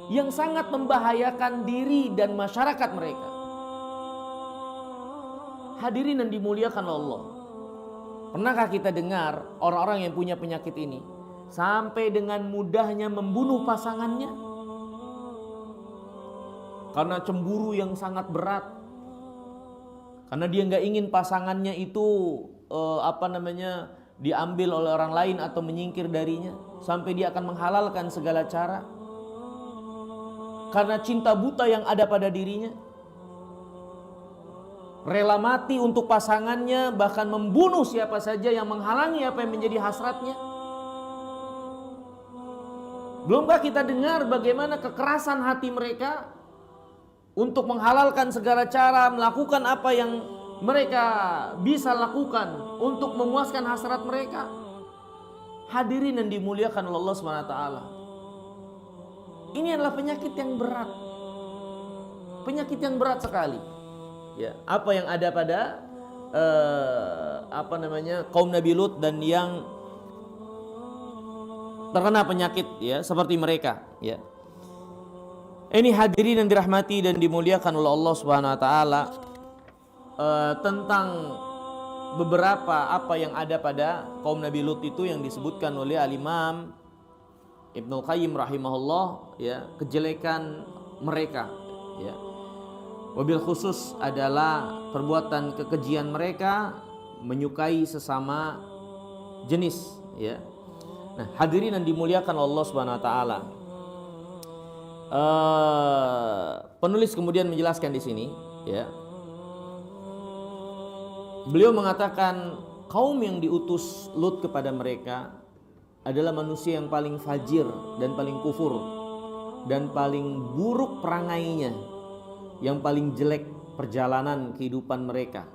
yang sangat membahayakan diri dan masyarakat mereka. Hadirin yang dimuliakan Allah, pernahkah kita dengar orang-orang yang punya penyakit ini sampai dengan mudahnya membunuh pasangannya karena cemburu yang sangat berat? Karena dia nggak ingin pasangannya itu diambil oleh orang lain atau menyingkir darinya, sampai dia akan menghalalkan segala cara karena cinta buta yang ada pada dirinya. Rela mati untuk pasangannya, bahkan membunuh siapa saja yang menghalangi apa yang menjadi hasratnya. Belumkah kita dengar bagaimana kekerasan hati mereka untuk menghalalkan segala cara, melakukan apa yang mereka bisa lakukan untuk memuaskan hasrat mereka. Hadirin yang dimuliakan oleh Allah SWT, ini adalah penyakit yang berat, penyakit yang berat sekali. Ya, apa yang ada pada kaum Nabi Lut dan yang terkena penyakit ya seperti mereka. Ya, ini hadirin yang dirahmati dan dimuliakan oleh Allah Subhanahu Wa Taala, tentang beberapa apa yang ada pada kaum Nabi Lut itu yang disebutkan oleh Al-Imam Ibnu Qayyim rahimahullah, ya, kejelekan mereka, ya. Wabil khusus adalah perbuatan kekejian mereka menyukai sesama jenis, ya. Nah, hadirin yang dimuliakan Allah Subhanahu Wa Taala, penulis kemudian menjelaskan di sini, ya. Beliau mengatakan kaum yang diutus Lut kepada mereka adalah manusia yang paling fajir dan paling kufur dan paling buruk perangainya, yang paling jelek perjalanan kehidupan mereka.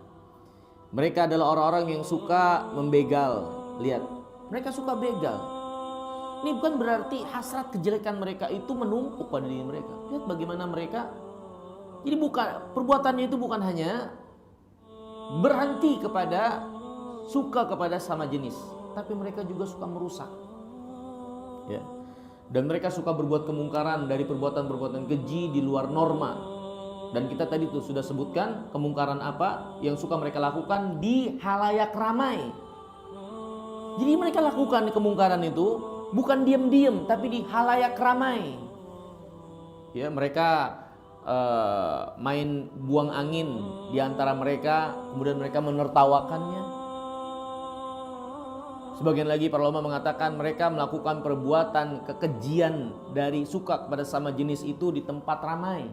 Mereka adalah orang-orang yang suka membegal. Lihat, mereka suka begal. Ini bukan berarti hasrat kejelekan mereka itu menumpuk pada diri mereka. Lihat bagaimana mereka. Jadi perbuatannya itu bukan hanya berhenti kepada suka kepada sama jenis, tapi mereka juga suka merusak, ya. Dan mereka suka berbuat kemungkaran dari perbuatan-perbuatan keji di luar norma. Dan kita tadi tuh sudah sebutkan kemungkaran apa yang suka mereka lakukan di halayak ramai. Jadi mereka lakukan kemungkaran itu bukan diam-diam, tapi di halayak ramai. Ya, mereka main buang angin di antara mereka, kemudian mereka menertawakannya. Sebagian lagi para ulama mengatakan mereka melakukan perbuatan kekejian dari suka kepada sama jenis itu di tempat ramai,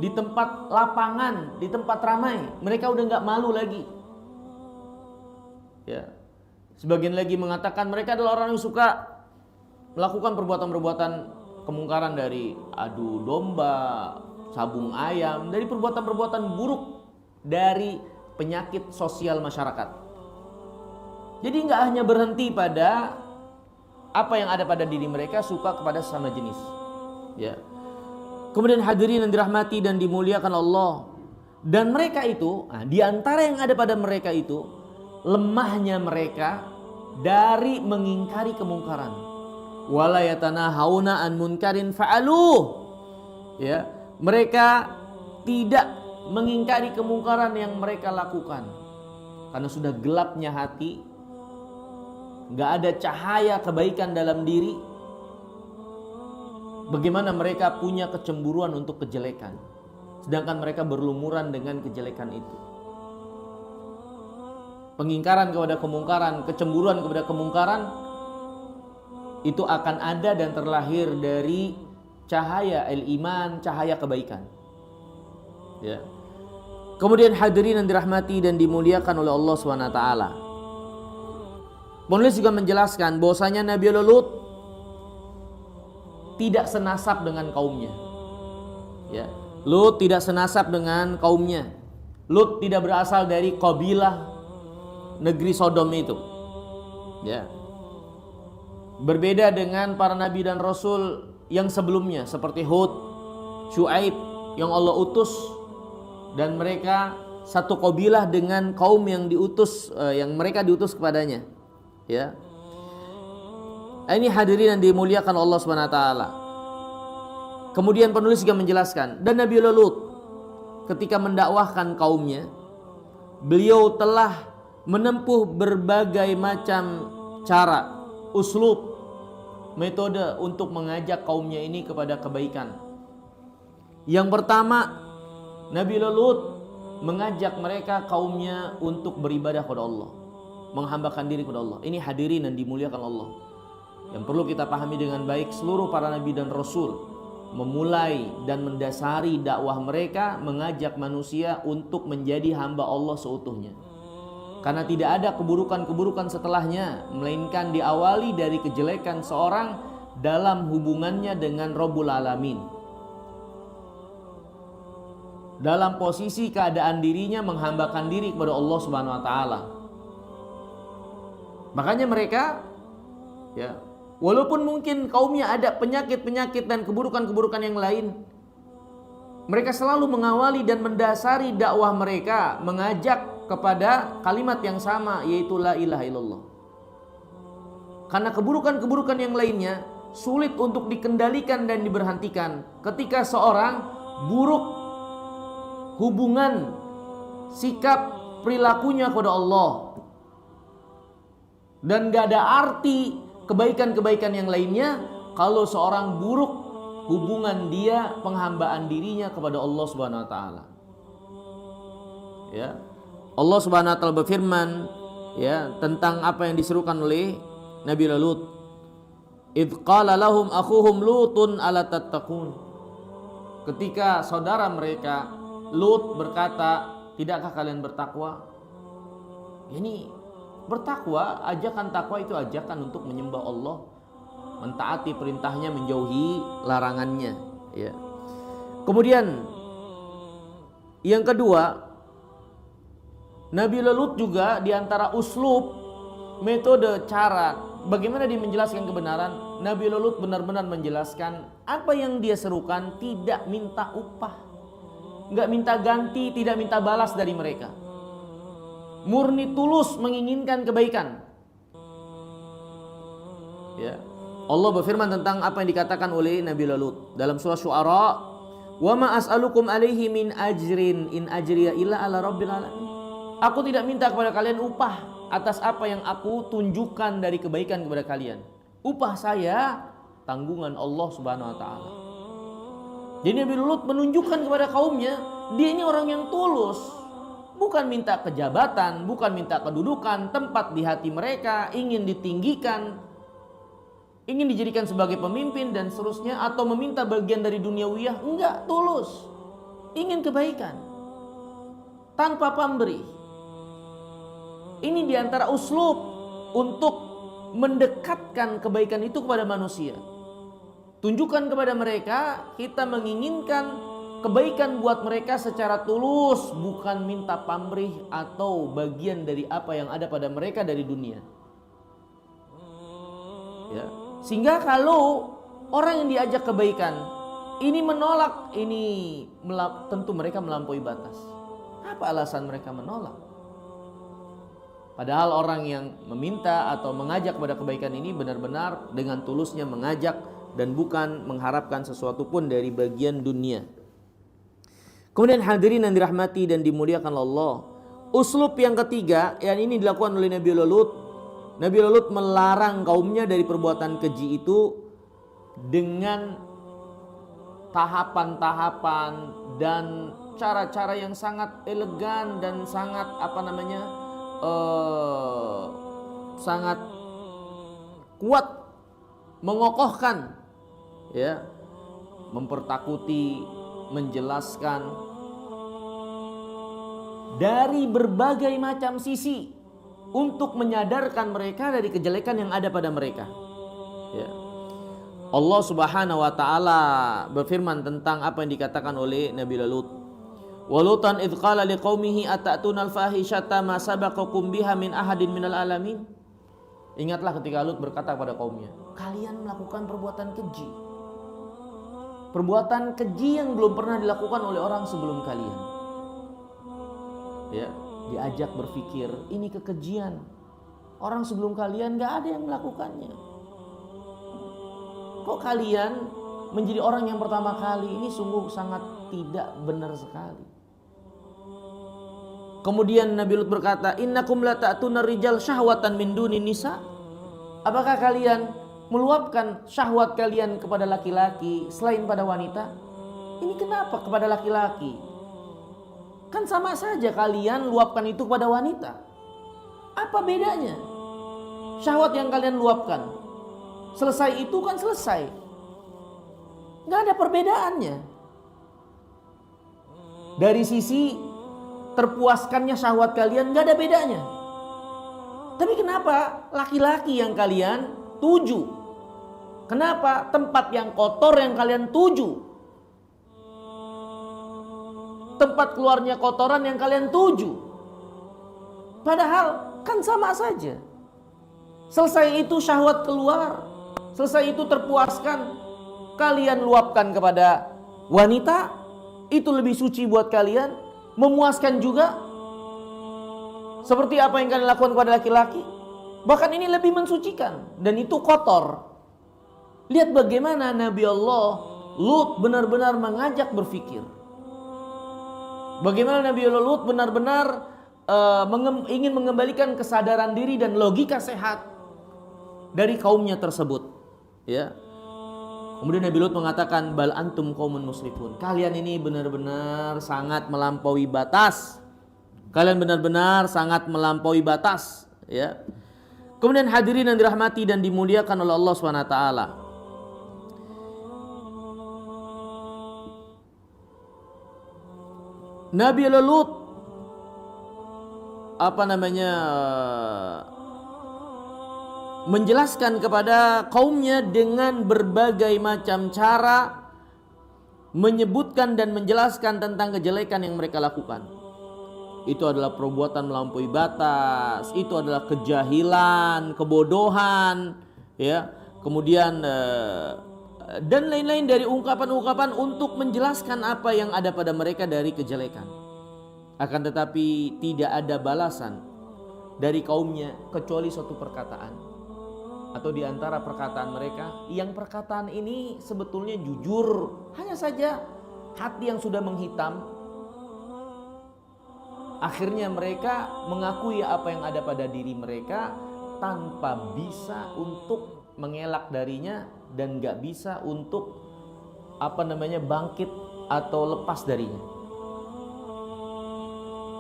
di tempat lapangan, di tempat ramai. Mereka udah nggak malu lagi. Ya. Sebagian lagi mengatakan mereka adalah orang yang suka melakukan perbuatan-perbuatan kemungkaran dari adu domba, sabung ayam, dari perbuatan-perbuatan buruk dari penyakit sosial masyarakat. Jadi nggak hanya berhenti pada apa yang ada pada diri mereka, suka kepada sesama jenis. Ya. Kemudian hadirin yang dirahmati dan dimuliakan Allah, dan mereka itu, di antara yang ada pada mereka itu, lemahnya mereka dari mengingkari kemungkaran. Wala yatanahawna an munkarin fa'aluh. Ya, mereka tidak mengingkari kemungkaran yang mereka lakukan karena sudah gelapnya hati, nggak ada cahaya kebaikan dalam diri. Bagaimana mereka punya kecemburuan untuk kejelekan, sedangkan mereka berlumuran dengan kejelekan itu. Pengingkaran kepada kemungkaran, kecemburuan kepada kemungkaran itu akan ada dan terlahir dari cahaya al-iman, cahaya kebaikan. Ya. Kemudian hadirin yang dirahmati dan dimuliakan oleh Allah SWT. Penulis juga menjelaskan bahwasanya Nabi Lut tidak senasab dengan kaumnya. Ya. Lut tidak senasab dengan kaumnya. Lut tidak berasal dari kabilah negeri Sodom itu. Ya. Berbeda dengan para nabi dan rasul yang sebelumnya seperti Hud, Syuaib yang Allah utus, dan mereka satu kabilah dengan kaum yang diutus, yang mereka diutus kepadanya. Ya. Ini hadirin yang dimuliakan Allah SWT. Kemudian penulis juga menjelaskan, dan Nabi Lut ketika mendakwahkan kaumnya, beliau telah menempuh berbagai macam cara, uslub, metode untuk mengajak kaumnya ini kepada kebaikan. Yang pertama, Nabi Lut mengajak mereka kaumnya untuk beribadah kepada Allah, menghambakan diri kepada Allah. Ini hadirin yang dimuliakan Allah, yang perlu kita pahami dengan baik. Seluruh para nabi dan rasul memulai dan mendasari dakwah mereka mengajak manusia untuk menjadi hamba Allah seutuhnya, karena tidak ada keburukan-keburukan setelahnya, melainkan diawali dari kejelekan seorang dalam hubungannya dengan Rabbul Alamin, dalam posisi keadaan dirinya menghambakan diri kepada Allah Subhanahu wa taala. Makanya mereka, ya, walaupun mungkin kaumnya ada penyakit-penyakit dan keburukan-keburukan yang lain, mereka selalu mengawali dan mendasari dakwah mereka mengajak kepada kalimat yang sama, yaitu la ilaha illallah. Karena keburukan-keburukan yang lainnya sulit untuk dikendalikan dan diberhentikan ketika seorang buruk hubungan, sikap, perilakunya kepada Allah, dan gak ada arti kebaikan-kebaikan yang lainnya kalau seorang buruk hubungan dia, penghambaan dirinya kepada Allah Subhanahu wa taala. Ya. Allah Subhanahu wa taala berfirman, ya, tentang apa yang diserukan oleh Nabi Lut. Idz qala lahum akhuhum Lutun ala tattaqun. Ketika saudara mereka Lut berkata, tidakkah kalian bertakwa? Ini bertakwa, ajakan takwa itu ajakan untuk menyembah Allah, mentaati perintahnya, menjauhi larangannya. Ya. Kemudian yang kedua, Nabi Lut juga diantara uslub, metode, cara bagaimana dia menjelaskan kebenaran, Nabi Lut benar-benar menjelaskan apa yang dia serukan, tidak minta upah, nggak minta ganti, tidak minta balas dari mereka, murni tulus menginginkan kebaikan. Ya. Allah berfirman tentang apa yang dikatakan oleh Nabi Lut dalam surah Syu'ara, "Wa ma as'alukum alaihi min ajrin in ajriya illa ala rabbil alamin." Aku tidak minta kepada kalian upah atas apa yang aku tunjukkan dari kebaikan kepada kalian. Upah saya tanggungan Allah Subhanahu wa taala. Jadi Nabi Lut menunjukkan kepada kaumnya, dia ini orang yang tulus. Bukan minta kejabatan, bukan minta kedudukan, tempat di hati mereka, ingin ditinggikan, ingin dijadikan sebagai pemimpin dan seterusnya, atau meminta bagian dari duniawiyah. Enggak, tulus. Ingin kebaikan. Tanpa pamrih. Ini diantara uslub untuk mendekatkan kebaikan itu kepada manusia. Tunjukkan kepada mereka kita menginginkan kebaikan buat mereka secara tulus, bukan minta pamrih atau bagian dari apa yang ada pada mereka dari dunia. Ya. Sehingga kalau orang yang diajak kebaikan ini menolak, ini tentu mereka melampaui batas. Apa alasan mereka menolak? Padahal orang yang meminta atau mengajak kepada kebaikan ini benar-benar dengan tulusnya mengajak dan bukan mengharapkan sesuatu pun dari bagian dunia. Kemudian hadirin yang dirahmati dan dimuliakan Allah, uslub yang ketiga yang ini dilakukan oleh Nabi Lut. Nabi Lut melarang kaumnya dari perbuatan keji itu dengan tahapan-tahapan dan cara-cara yang sangat elegan dan sangat sangat kuat, mengokohkan, ya, mempertakuti, menjelaskan dari berbagai macam sisi untuk menyadarkan mereka dari kejelekan yang ada pada mereka. Ya. Allah Subhanahu wa taala berfirman tentang apa yang dikatakan oleh Nabi Lut. Walutan idh qala liqaumihi atatuna al-fahishata ma sabaqakum biha min ahadin minal alamin. Ingatlah ketika Lut berkata kepada kaumnya, kalian melakukan perbuatan keji. Perbuatan keji yang belum pernah dilakukan oleh orang sebelum kalian. Ya, diajak berpikir, ini kekejian. Orang sebelum kalian gak ada yang melakukannya. Kok kalian menjadi orang yang pertama kali? Ini sungguh sangat tidak benar sekali. Kemudian Nabi Lut berkata, innakum la ta'tuna rijal syahwatan min duni nisa. Apakah kalian meluapkan syahwat kalian kepada laki-laki selain pada wanita? Ini kenapa kepada laki-laki? Kan sama saja kalian luapkan itu kepada wanita. Apa bedanya? Syahwat yang kalian luapkan, selesai itu kan selesai. Gak ada perbedaannya. Dari sisi terpuaskannya syahwat kalian gak ada bedanya. Tapi kenapa laki-laki yang kalian tuju? Kenapa tempat yang kotor yang kalian tuju? Tempat keluarnya kotoran yang kalian tuju? Padahal kan sama saja. Selesai itu syahwat keluar, selesai itu terpuaskan, kalian luapkan kepada wanita, itu lebih suci buat kalian, memuaskan juga. Seperti apa yang kalian lakukan kepada laki-laki, bahkan ini lebih mensucikan dan itu kotor. Lihat bagaimana Nabi Allah Lut benar-benar mengajak berpikir. Bagaimana Nabi Allah Lut benar-benar ingin mengembalikan kesadaran diri dan logika sehat dari kaumnya tersebut. Ya. Kemudian Nabi Lut mengatakan, bal antum qaumun musrifun. Kalian ini benar-benar sangat melampaui batas. Kalian benar-benar sangat melampaui batas, ya. Kemudian hadirin yang dirahmati dan dimuliakan oleh Allah SWT. Nabi Lut menjelaskan kepada kaumnya dengan berbagai macam cara, menyebutkan dan menjelaskan tentang kejelekan yang mereka lakukan. Itu adalah perbuatan melampaui batas, itu adalah kejahilan, kebodohan, ya. Kemudian dan lain-lain dari ungkapan-ungkapan untuk menjelaskan apa yang ada pada mereka dari kejelekan. Akan tetapi tidak ada balasan dari kaumnya kecuali suatu perkataan. Atau di antara perkataan mereka, yang perkataan ini sebetulnya jujur, hanya saja hati yang sudah menghitam. Akhirnya mereka mengakui apa yang ada pada diri mereka tanpa bisa untuk mengelak darinya dan gak bisa untuk bangkit atau lepas darinya.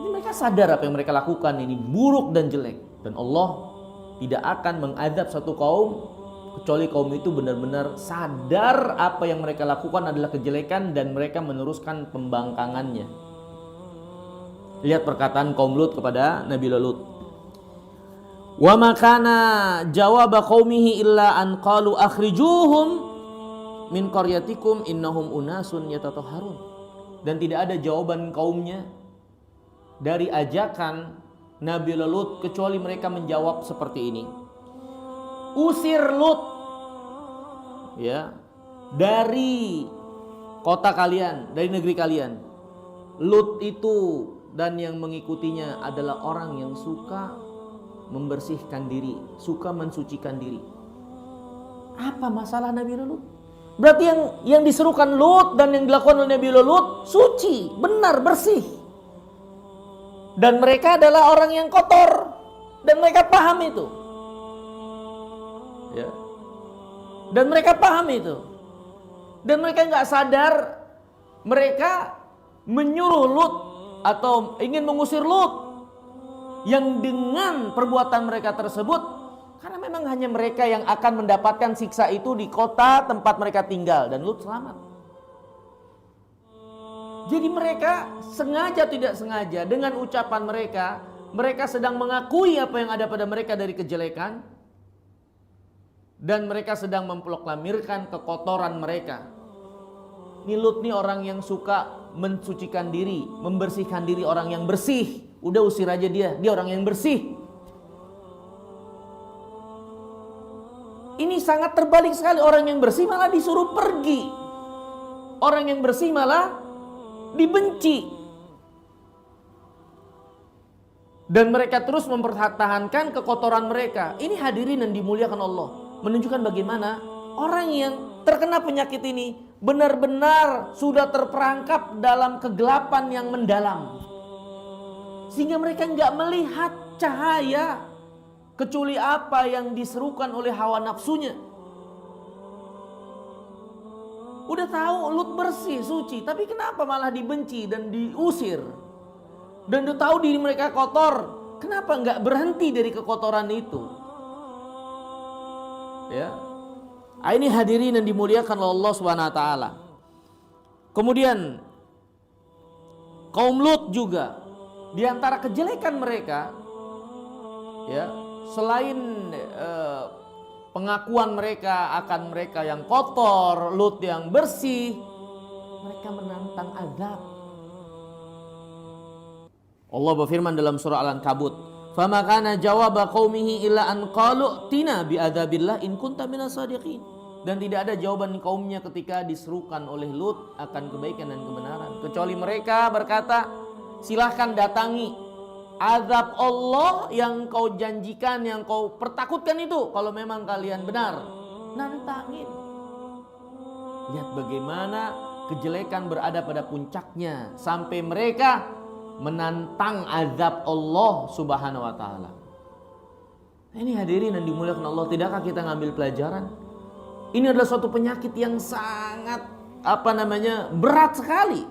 Ini mereka sadar apa yang mereka lakukan ini buruk dan jelek, dan Allah tidak akan mengadab satu kaum kecuali kaum itu benar-benar sadar apa yang mereka lakukan adalah kejelekan dan mereka meneruskan pembangkangannya. Lihat perkataan kaum Lut kepada Nabi Lut. Wa makana jawaba qaumihi illa an qalu akhrijuhum min qaryatikum innahum unasun yatatahharun. Dan tidak ada jawaban kaumnya dari ajakan Nabi Lut kecuali mereka menjawab seperti ini. Usir Lut ya dari kota kalian, dari negeri kalian. Lut itu dan yang mengikutinya adalah orang yang suka membersihkan diri, suka mensucikan diri. Apa masalah Nabi Lut? Berarti yang diserukan Lut dan yang dilakukan oleh Nabi Lut suci, benar, bersih. Dan mereka adalah orang yang kotor dan mereka paham itu. Ya. Dan mereka paham itu. Dan mereka nggak sadar mereka menyuruh Lut atau ingin mengusir Lut yang dengan perbuatan mereka tersebut, karena memang hanya mereka yang akan mendapatkan siksa itu di kota tempat mereka tinggal, dan Lut selamat. Jadi mereka sengaja tidak sengaja dengan ucapan mereka sedang mengakui apa yang ada pada mereka dari kejelekan, dan mereka sedang memproklamirkan kekotoran mereka. Ini Lut nih orang yang suka mensucikan diri, membersihkan diri, orang yang bersih. Udah usir aja dia orang yang bersih. Ini sangat terbalik sekali, orang yang bersih malah disuruh pergi. Orang yang bersih malah dibenci. Dan mereka terus mempertahankan kekotoran mereka. Ini hadirin yang dimuliakan Allah, menunjukkan bagaimana orang yang terkena penyakit ini benar-benar sudah terperangkap dalam kegelapan yang mendalam, sehingga mereka nggak melihat cahaya kecuali apa yang diserukan oleh hawa nafsunya. Udah tahu Lut bersih, suci, tapi kenapa malah dibenci dan diusir? Dan udah tahu diri mereka kotor, kenapa nggak berhenti dari kekotoran itu? Ya, ini hadirin yang dimuliakan oleh Allah Subhanahu wa taala. Kemudian kaum Lut juga di antara kejelekan mereka, ya, selain pengakuan mereka akan mereka yang kotor, Lut yang bersih, mereka menantang azab. Allah berfirman dalam surah Al-Ankabut, "Fama kana jawaba qaumihi illa an qalu tina bi adzabillah in kunta minas shadiqin." Dan tidak ada jawaban kaumnya ketika diserukan oleh Lut akan kebaikan dan kebenaran, kecuali mereka berkata, "Silahkan datangi azab Allah yang kau janjikan, yang kau pertakutkan itu, kalau memang kalian benar. Nantangin." Lihat bagaimana kejelekan berada pada puncaknya sampai mereka menantang azab Allah Subhanahu wa taala. Ini hadirin yang dimuliakan Allah, tidakkah kita ngambil pelajaran? Ini adalah suatu penyakit yang sangat berat sekali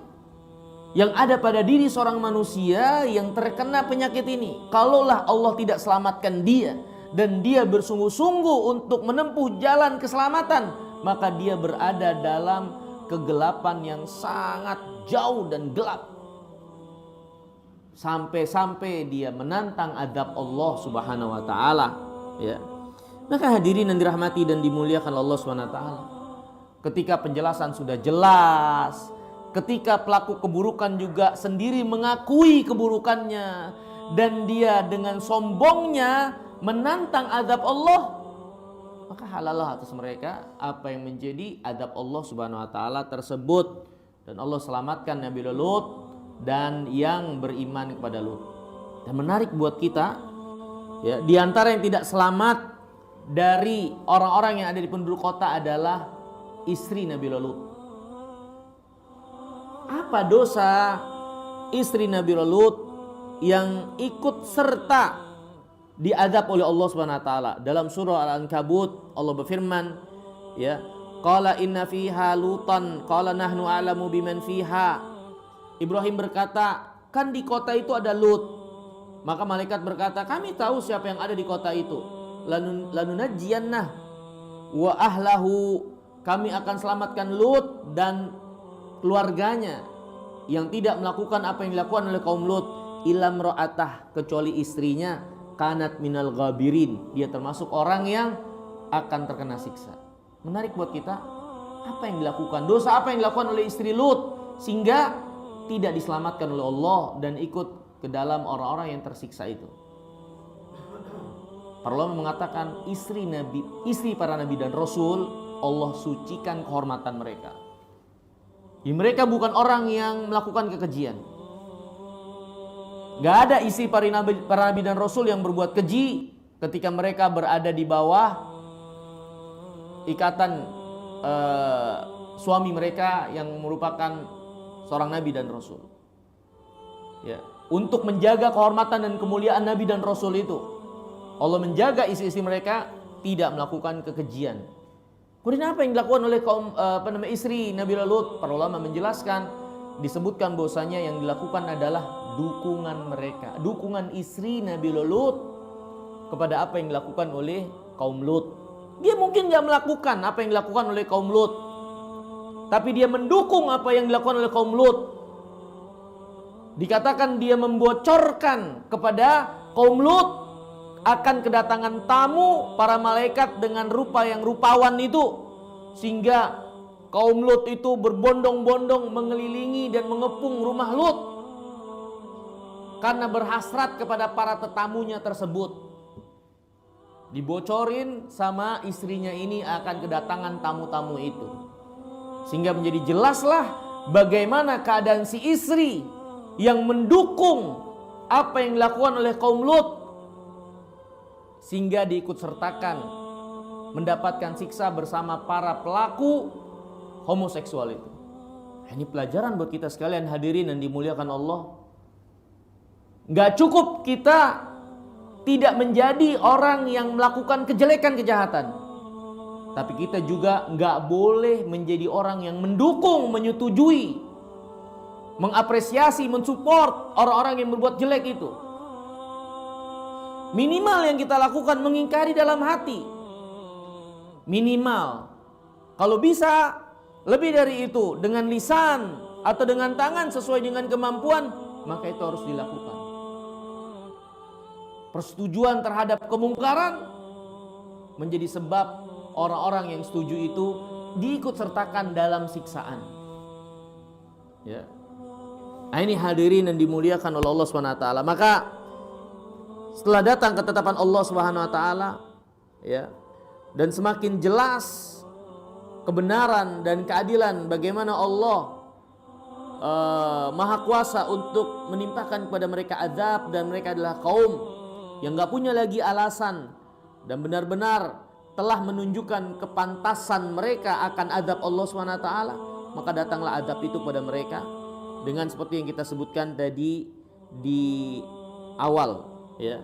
yang ada pada diri seorang manusia yang terkena penyakit ini. Kalaulah Allah tidak selamatkan dia dan dia bersungguh-sungguh untuk menempuh jalan keselamatan, maka dia berada dalam kegelapan yang sangat jauh dan gelap, sampai dia menantang azab Allah Subhanahu wa taala, ya. Maka hadirin yang dirahmati dan dimuliakan Allah Subhanahu wa taala, ketika penjelasan sudah jelas, ketika pelaku keburukan juga sendiri mengakui keburukannya dan dia dengan sombongnya menantang azab Allah, maka halalah atas mereka apa yang menjadi azab Allah Subhanahu wa taala tersebut, dan Allah selamatkan Nabi Lut dan yang beriman kepada Lut. Dan menarik buat kita, ya, di antara yang tidak selamat dari orang-orang yang ada di penduduk kota adalah istri Nabi Lut. Apa dosa istri Nabi Lut yang ikut serta diazab oleh Allah Subhanahu wa taala? Dalam surah Al-Ankabut Allah berfirman, ya, qala inna fiha Lutan qala nahnu a'lamu biman fiha. Ibrahim berkata, kan di kota itu ada Lut. Maka malaikat berkata, kami tahu siapa yang ada di kota itu. Lanunajjiyannah wa ahlahu, kami akan selamatkan Lut dan keluarganya yang tidak melakukan apa yang dilakukan oleh kaum Lut, ilam ra'atah, kecuali istrinya, kanat minal ghabirin, dia termasuk orang yang akan terkena siksa. Menarik buat kita, apa yang dilakukan, dosa apa yang dilakukan oleh istri Lut sehingga tidak diselamatkan oleh Allah dan ikut ke dalam orang-orang yang tersiksa itu. Para ulama mengatakan istri para nabi dan rasul, Allah sucikan kehormatan mereka. Mereka bukan orang yang melakukan kekejian. Gak ada istri para nabi dan rasul yang berbuat keji ketika mereka berada di bawah ikatan suami mereka yang merupakan seorang nabi dan rasul. Ya, untuk menjaga kehormatan dan kemuliaan nabi dan rasul itu, Allah menjaga istri-istri mereka tidak melakukan kekejian. Kemudian apa yang dilakukan oleh kaum istri Nabi Lut? Para ulama menjelaskan, disebutkan bahwasanya yang dilakukan adalah dukungan mereka, dukungan istri Nabi Lut kepada apa yang dilakukan oleh kaum Lut. Dia mungkin gak melakukan apa yang dilakukan oleh kaum Lut, tapi dia mendukung apa yang dilakukan oleh kaum Lut. Dikatakan dia membocorkan kepada kaum Lut akan kedatangan tamu para malaikat dengan rupa yang rupawan itu, sehingga kaum Lut itu berbondong-bondong mengelilingi dan mengepung rumah Lut karena berhasrat kepada para tetamunya tersebut. Dibocorin sama istrinya ini akan kedatangan tamu-tamu itu, sehingga menjadi jelaslah bagaimana keadaan si istri yang mendukung apa yang dilakukan oleh kaum Lut, sehingga diikut sertakan mendapatkan siksa bersama para pelaku homoseksual itu. Ini pelajaran buat kita sekalian hadirin yang dimuliakan Allah. Gak cukup kita tidak menjadi orang yang melakukan kejelekan, kejahatan, tapi kita juga gak boleh menjadi orang yang mendukung, menyetujui, mengapresiasi, mensupport orang-orang yang berbuat jelek itu. Minimal yang kita lakukan mengingkari dalam hati. Minimal. Kalau bisa lebih dari itu, dengan lisan atau dengan tangan sesuai dengan kemampuan, maka itu harus dilakukan. Persetujuan terhadap kemungkaran menjadi sebab orang-orang yang setuju itu diikut sertakan dalam siksaan. Ya. Nah, ini hadirin yang dimuliakan oleh Allah SWT. Maka setelah datang ketetapan Allah SWT, ya, dan semakin jelas kebenaran dan keadilan bagaimana Allah Maha Kuasa untuk menimpakan kepada mereka azab, dan mereka adalah kaum yang gak punya lagi alasan dan benar-benar telah menunjukkan kepantasan mereka akan azab Allah SWT, maka datanglah azab itu pada mereka dengan seperti yang kita sebutkan tadi di awal, ya.